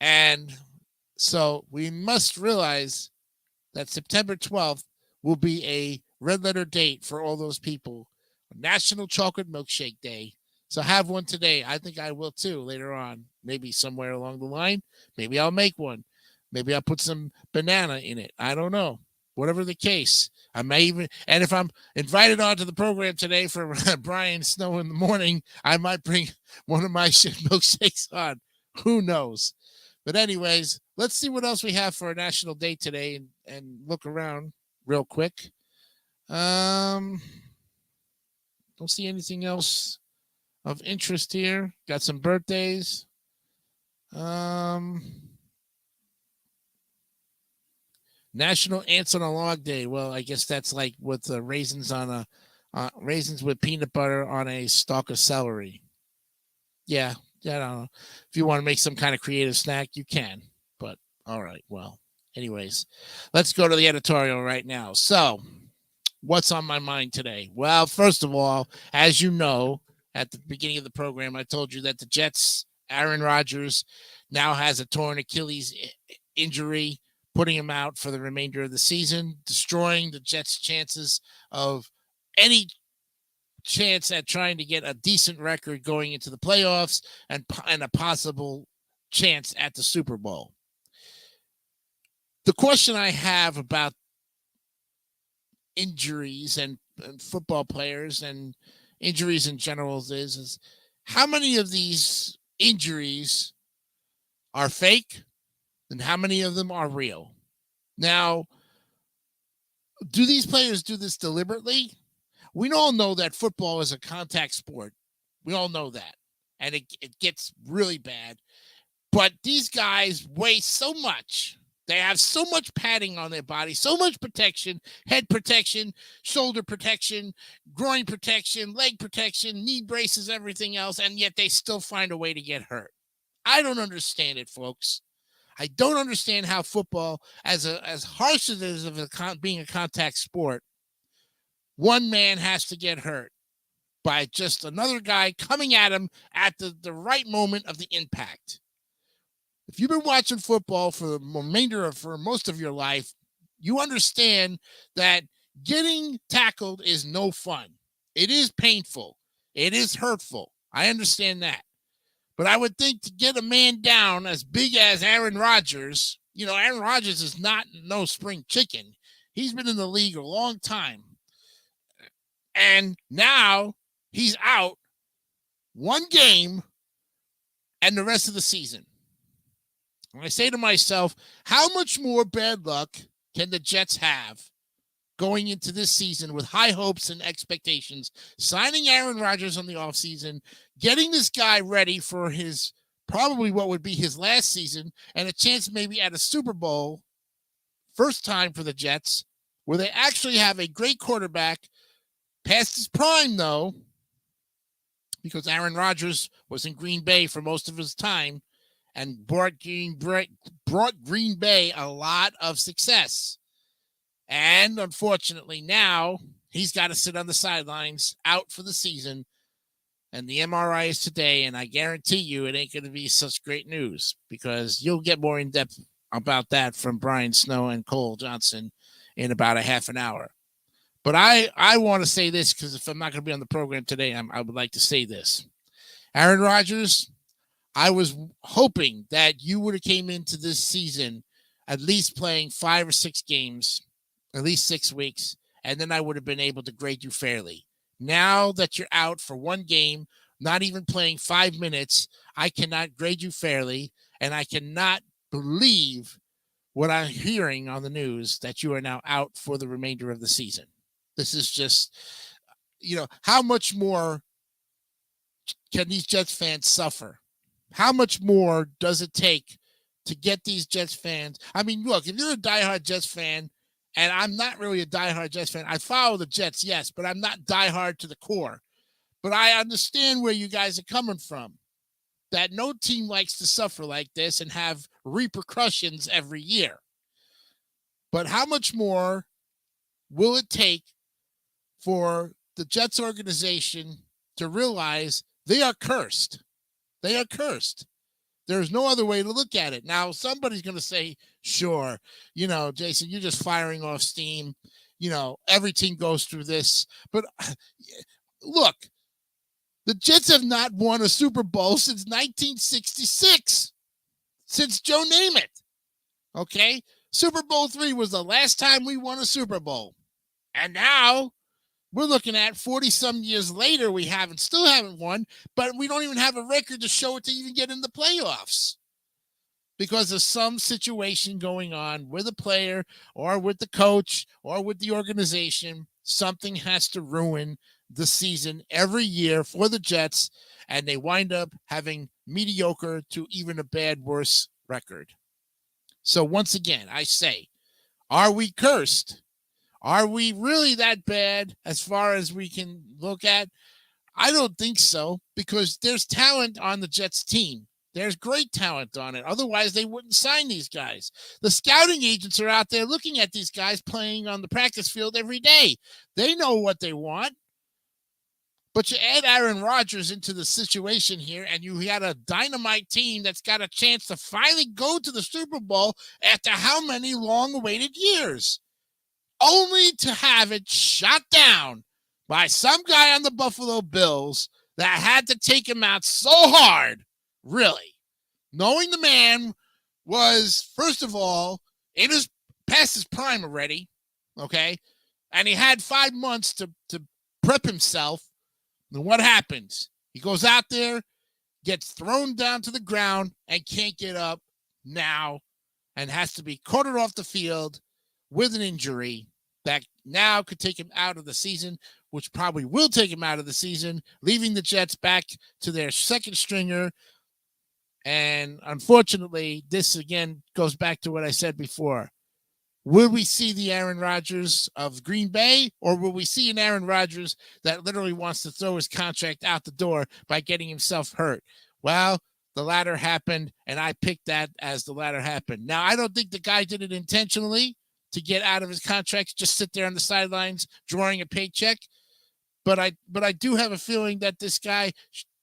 And so we must realize that September 12th will be a red letter date for all those people. National Chocolate Milkshake Day. So have one today. I think I will too later on. Maybe somewhere along the line. Maybe I'll make one. Maybe I'll put some banana in it. I don't know. Whatever the case. I may even, and if I'm invited onto the program today for Brian Snow in the morning, I might bring one of my milkshakes on. Who knows? But anyways, let's see what else we have for a national day today and look around real quick. Don't see anything else of interest here. Got some birthdays. National Ants on a Log Day. Well, I guess that's like with raisins on raisins with peanut butter on a stalk of celery. Yeah, I don't know. If you want to make some kind of creative snack, you can. But all right, well, anyways, let's go to the editorial right now. So, what's on my mind today? Well, first of all, as you know, at the beginning of the program, I told you that the Jets, Aaron Rodgers, now has a torn Achilles injury, putting him out for the remainder of the season, destroying the Jets' chances of any chance at trying to get a decent record going into the playoffs and a possible chance at the Super Bowl. The question I have about injuries and football players and injuries in general is how many of these injuries are fake and how many of them are real? Now, do these players do this deliberately? We all know that football is a contact sport. We all know that. And it gets really bad. But these guys weigh so much. They have so much padding on their body, so much protection, head protection, shoulder protection, groin protection, leg protection, knee braces, everything else, and yet they still find a way to get hurt. I don't understand it, folks. I don't understand how football, as harsh as it is of being a contact sport, one man has to get hurt by just another guy coming at him at the right moment of the impact. If you've been watching football for most of your life, you understand that getting tackled is no fun. It is painful. It is hurtful. I understand that. But I would think to get a man down as big as Aaron Rodgers, Aaron Rodgers is not no spring chicken. He's been in the league a long time. And now he's out one game and the rest of the season. And I say to myself, how much more bad luck can the Jets have going into this season with high hopes and expectations, signing Aaron Rodgers on the offseason, getting this guy ready for his probably what would be his last season and a chance maybe at a Super Bowl, first time for the Jets, where they actually have a great quarterback past his prime, though, because Aaron Rodgers was in Green Bay for most of his time and brought Green Bay a lot of success. And unfortunately now he's got to sit on the sidelines out for the season. And the MRI is today. And I guarantee you it ain't going to be such great news because you'll get more in depth about that from Brian Snow and Cole Johnson in about a half an hour. But I want to say this because if I'm not going to be on the program today, I would like to say this. Aaron Rodgers, I was hoping that you would have came into this season at least playing 5 or 6 games, at least 6 weeks, and then I would have been able to grade you fairly. Now that you're out for one game, not even playing 5 minutes, I cannot grade you fairly, and I cannot believe what I'm hearing on the news that you are now out for the remainder of the season. This is just, how much more can these Jets fans suffer? How much more does it take to get these Jets fans? I mean, look, if you're a diehard Jets fan And I'm not really a diehard Jets fan. I follow the Jets, yes, but I'm not diehard to the core. But I understand where you guys are coming from, that no team likes to suffer like this and have repercussions every year. But how much more will it take for the Jets organization to realize they are cursed? They are cursed. There's no other way to look at it. Now, somebody's going to say, sure, Jason, you're just firing off steam. Every team goes through this. But look, the Jets have not won a Super Bowl since 1966, since Joe Namath. Okay? Super Bowl III was the last time we won a Super Bowl. And now we're looking at 40-some years later, still haven't won, but we don't even have a record to show it to even get in the playoffs because of some situation going on with a player or with the coach or with the organization. Something has to ruin the season every year for the Jets, and they wind up having mediocre to even a worse record. So once again, I say, are we cursed? Are we really that bad as far as we can look at? I don't think so, because there's talent on the Jets team. There's great talent on it. Otherwise, they wouldn't sign these guys. The scouting agents are out there looking at these guys playing on the practice field every day. They know what they want. But you add Aaron Rodgers into the situation here, and you got a dynamite team that's got a chance to finally go to the Super Bowl after how many long-awaited years? Only to have it shot down by some guy on the Buffalo Bills that had to take him out so hard, really. Knowing the man was, first of all, past his prime already, okay? And he had 5 months to prep himself. And what happens? He goes out there, gets thrown down to the ground, and can't get up now, and has to be carted off the field with an injury that now could take him out of the season, which probably will take him out of the season, leaving the Jets back to their second stringer. And unfortunately, this again goes back to what I said before. Will we see the Aaron Rodgers of Green Bay, or will we see an Aaron Rodgers that literally wants to throw his contract out the door by getting himself hurt? Well, the latter happened, and I picked that as the latter happened. Now, I don't think the guy did it intentionally to get out of his contract, just sit there on the sidelines drawing a paycheck. But I do have a feeling that this guy,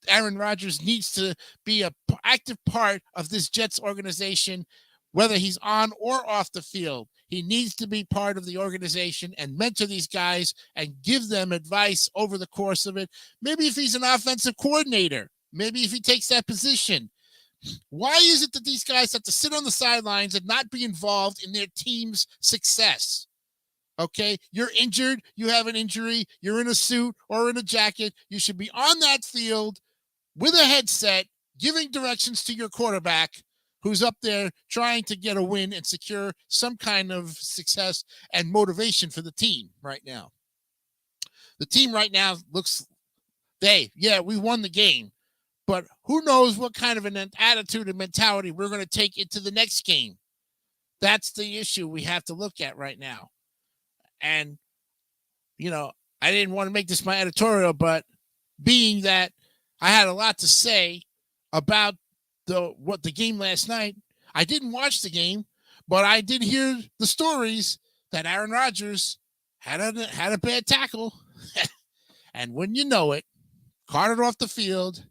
Aaron Rodgers, needs to be an active part of this Jets organization, whether he's on or off the field. He needs to be part of the organization and mentor these guys and give them advice over the course of it. Maybe if he's an offensive coordinator, maybe if he takes that position. Why is it that these guys have to sit on the sidelines and not be involved in their team's success? Okay, you're injured, you have an injury, you're in a suit or in a jacket. You should be on that field with a headset, giving directions to your quarterback who's up there trying to get a win and secure some kind of success and motivation for the team right now. The team right now looks, we won the game. But who knows what kind of an attitude and mentality we're going to take into the next game. That's the issue we have to look at right now. And, I didn't want to make this my editorial, but being that I had a lot to say about the game last night, I didn't watch the game, but I did hear the stories that Aaron Rodgers had a bad tackle. And wouldn't you know it, carted off the field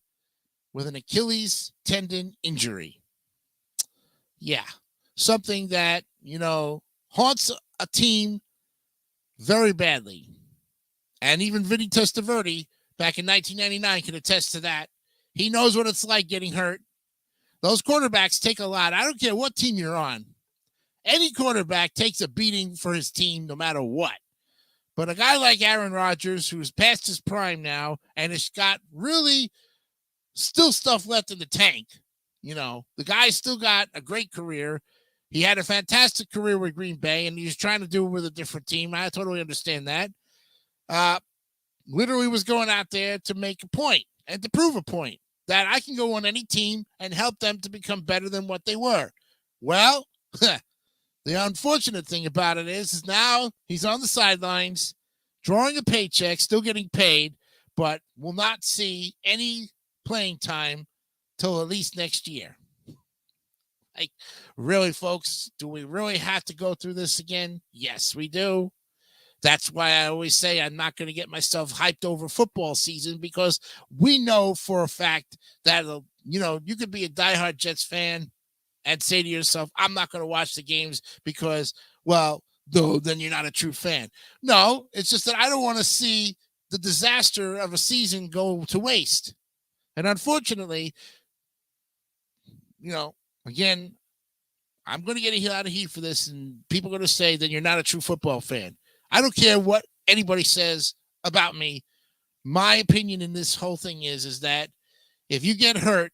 with an Achilles tendon injury. Yeah, something that, haunts a team very badly. And even Vinny Testaverde back in 1999 can attest to that. He knows what it's like getting hurt. Those quarterbacks take a lot. I don't care what team you're on. Any quarterback takes a beating for his team no matter what. But a guy like Aaron Rodgers, who's past his prime now and has got really still stuff left in the tank. The guy's still got a great career. He had a fantastic career with Green Bay, and he's trying to do it with a different team. I totally understand that. Literally was going out there to make a point and to prove a point that I can go on any team and help them to become better than what they were. Well, the The unfortunate thing about it is now he's on the sidelines, drawing a paycheck, still getting paid, but will not see any playing time till at least next year. Like, really, folks, do we really have to go through this again? Yes, we do. That's why I always say I'm not going to get myself hyped over football season, because we know for a fact that, you could be a diehard Jets fan and say to yourself, I'm not going to watch the games because, well, then you're not a true fan. No, it's just that I don't want to see the disaster of a season go to waste. And unfortunately, again, I'm going to get a lot of heat for this, and people are going to say that you're not a true football fan. I don't care what anybody says about me. My opinion in this whole thing is that if you get hurt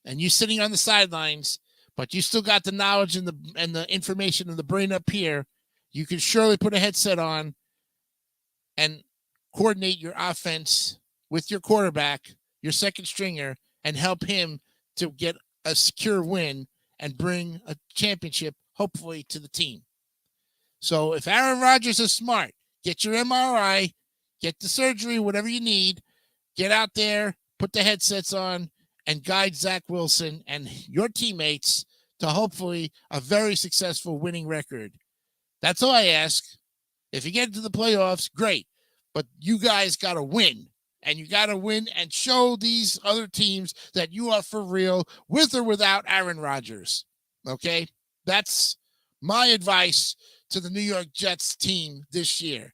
and you're sitting on the sidelines, but you still got the knowledge and the information and the brain up here, you can surely put a headset on and coordinate your offense with your quarterback, your second stringer, and help him to get a secure win and bring a championship, hopefully, to the team. So if Aaron Rodgers is smart, get your MRI, get the surgery, whatever you need, get out there, put the headsets on, and guide Zach Wilson and your teammates to hopefully a very successful winning record. That's all I ask. If you get into the playoffs, great. But you guys got to win. And you got to win and show these other teams that you are for real, with or without Aaron Rodgers. Okay? That's my advice to the New York Jets team this year.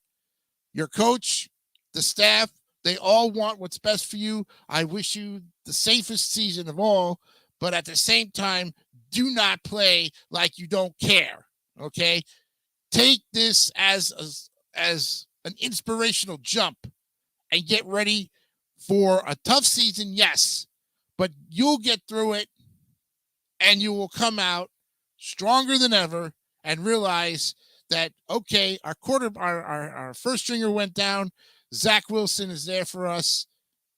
Your coach, the staff, they all want what's best for you. I wish you the safest season of all, but at the same time, do not play like you don't care. Okay? Take this as an inspirational jump and get ready for a tough season, yes, but you'll get through it and you will come out stronger than ever and realize that, okay, our first stringer went down. Zach Wilson is there for us.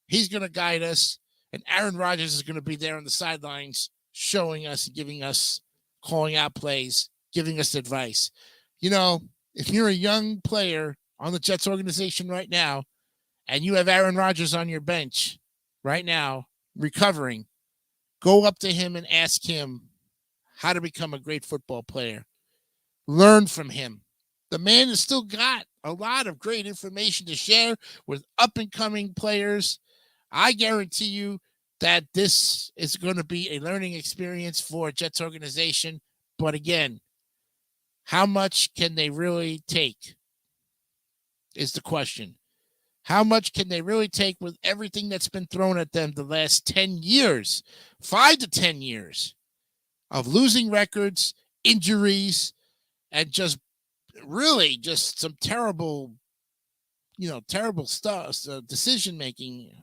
He's going to guide us. And Aaron Rodgers is going to be there on the sidelines showing us, giving us, calling out plays, giving us advice. If you're a young player on the Jets organization right now, and you have Aaron Rodgers on your bench right now, recovering, go up to him and ask him how to become a great football player. Learn from him. The man has still got a lot of great information to share with up-and-coming players. I guarantee you that this is going to be a learning experience for Jets organization. But again, how much can they really take is the question. How much can they really take with everything that's been thrown at them the last 10 years, 5 to 10 years of losing records, injuries, and just some terrible stuff, decision-making.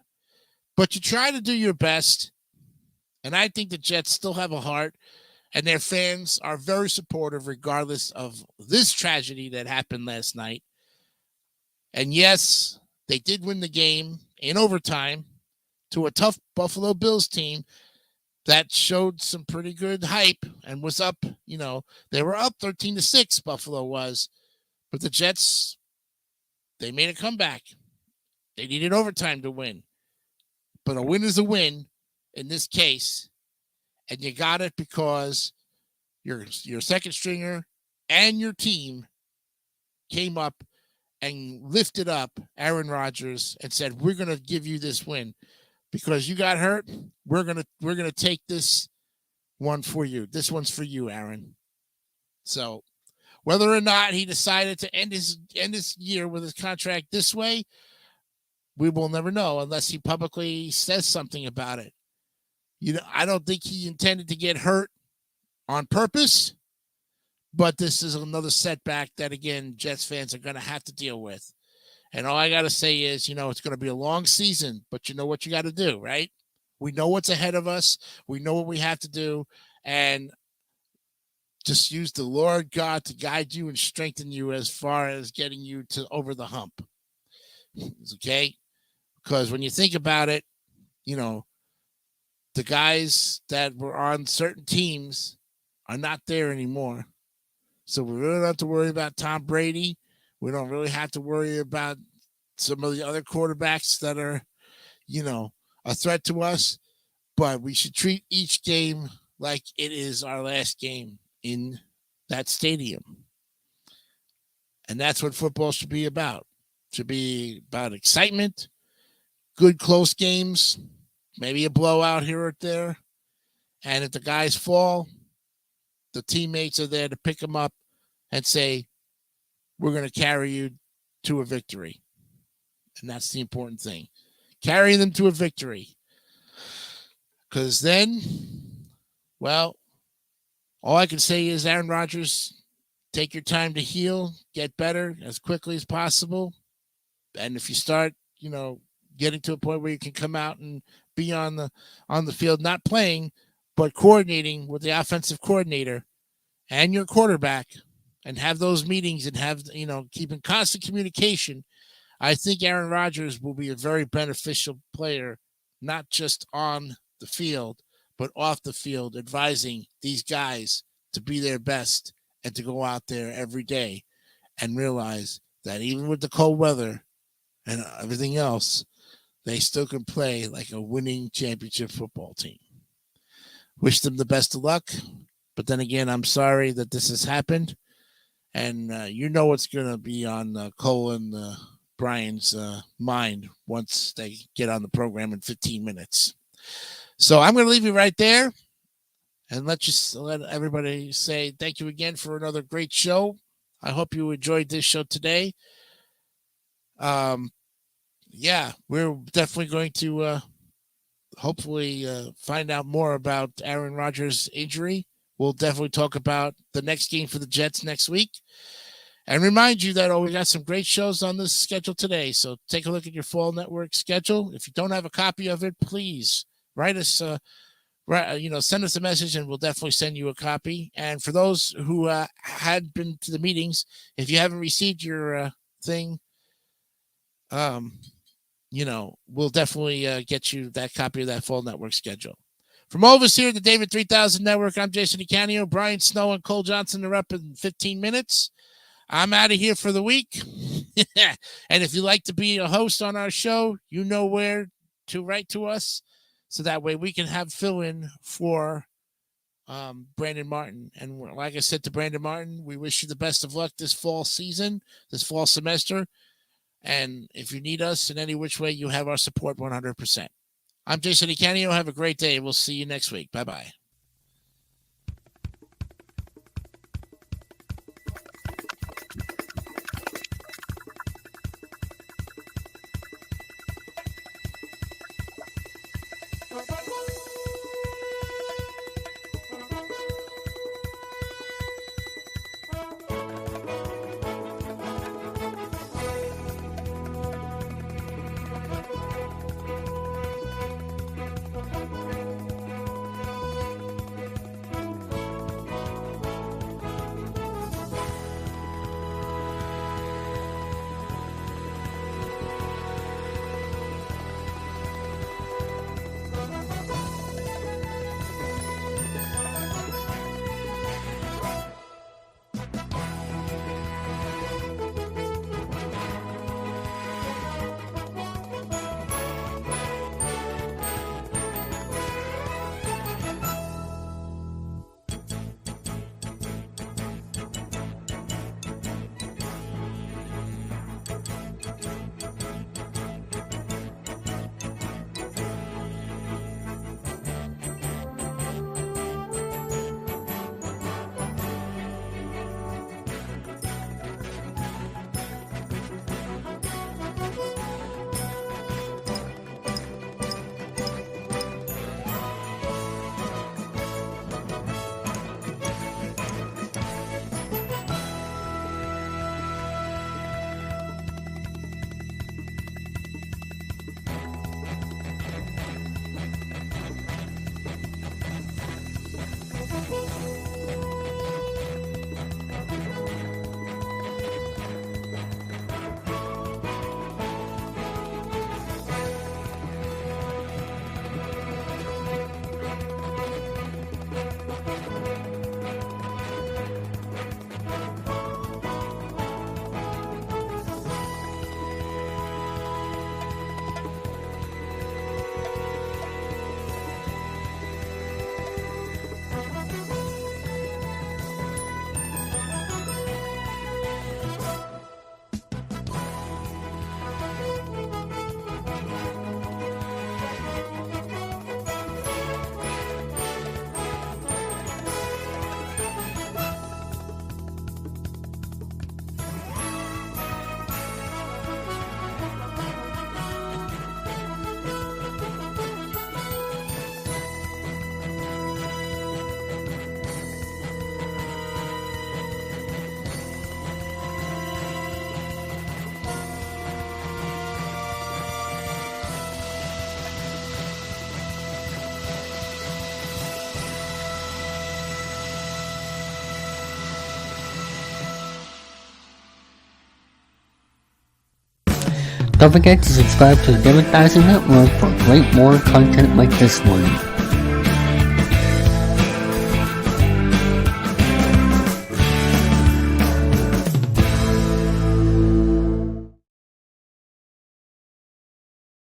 But you try to do your best, and I think the Jets still have a heart, and their fans are very supportive regardless of this tragedy that happened last night. And yes, they did win the game in overtime to a tough Buffalo Bills team that showed some pretty good hype and was up, they were up 13-6, Buffalo was. But the Jets, they made a comeback. They needed overtime to win. But a win is a win in this case. And you got it because your second stringer and your team came up and lifted up Aaron Rodgers and said, we're going to give you this win because you got hurt. We're going to take this one for you. This one's for you, Aaron. So whether or not he decided to end his year with his contract this way, we will never know unless he publicly says something about it. I don't think he intended to get hurt on purpose, but this is another setback that, again, Jets fans are going to have to deal with. And all I got to say is, it's going to be a long season, but you know what you got to do, right? We know what's ahead of us. We know what we have to do. And just use the Lord God to guide you and strengthen you as far as getting you to over the hump. Okay? Because when you think about it, the guys that were on certain teams are not there anymore. So we really don't have to worry about Tom Brady. We don't really have to worry about some of the other quarterbacks that are, a threat to us. But we should treat each game like it is our last game in that stadium. And that's what football should be about. It should be about excitement, good close games, maybe a blowout here or there. And if the guys fall, the teammates are there to pick them up and say, we're going to carry you to a victory. And that's the important thing. Carry them to a victory. Because then, well, all I can say is, Aaron Rodgers, take your time to heal, get better as quickly as possible. And if you start, getting to a point where you can come out and be on the field, not playing, but coordinating with the offensive coordinator and your quarterback, and have those meetings and have, keep in constant communication, I think Aaron Rodgers will be a very beneficial player, not just on the field, but off the field, advising these guys to be their best and to go out there every day and realize that even with the cold weather and everything else, they still can play like a winning championship football team. Wish them the best of luck. But then again, I'm sorry that this has happened. And what's going to be on Cole and Brian's mind once they get on the program in 15 minutes. So I'm going to leave you right there and let everybody say thank you again for another great show. I hope you enjoyed this show today. We're definitely going to hopefully find out more about Aaron Rodgers' injury. We'll definitely talk about the next game for the Jets next week. And remind you that we got some great shows on this schedule today. So take a look at your Fall Network schedule. If you don't have a copy of it, please write us, send us a message and we'll definitely send you a copy. And for those who had been to the meetings, if you haven't received your thing, we'll definitely get you that copy of that Fall Network schedule. From all of us here at the David 3000 Network, I'm Jason DeCanio. Brian Snow and Cole Johnson are up in 15 minutes. I'm out of here for the week. And if you'd like to be a host on our show, you know where to write to us. So that way we can have fill-in for Brandon Martin. And like I said to Brandon Martin, we wish you the best of luck this fall season, this fall semester. And if you need us in any which way, you have our support 100%. I'm Jason DeCanio. Have a great day. We'll see you next week. Bye-bye. Don't forget to subscribe to the David Dyson Network for great more content like this one.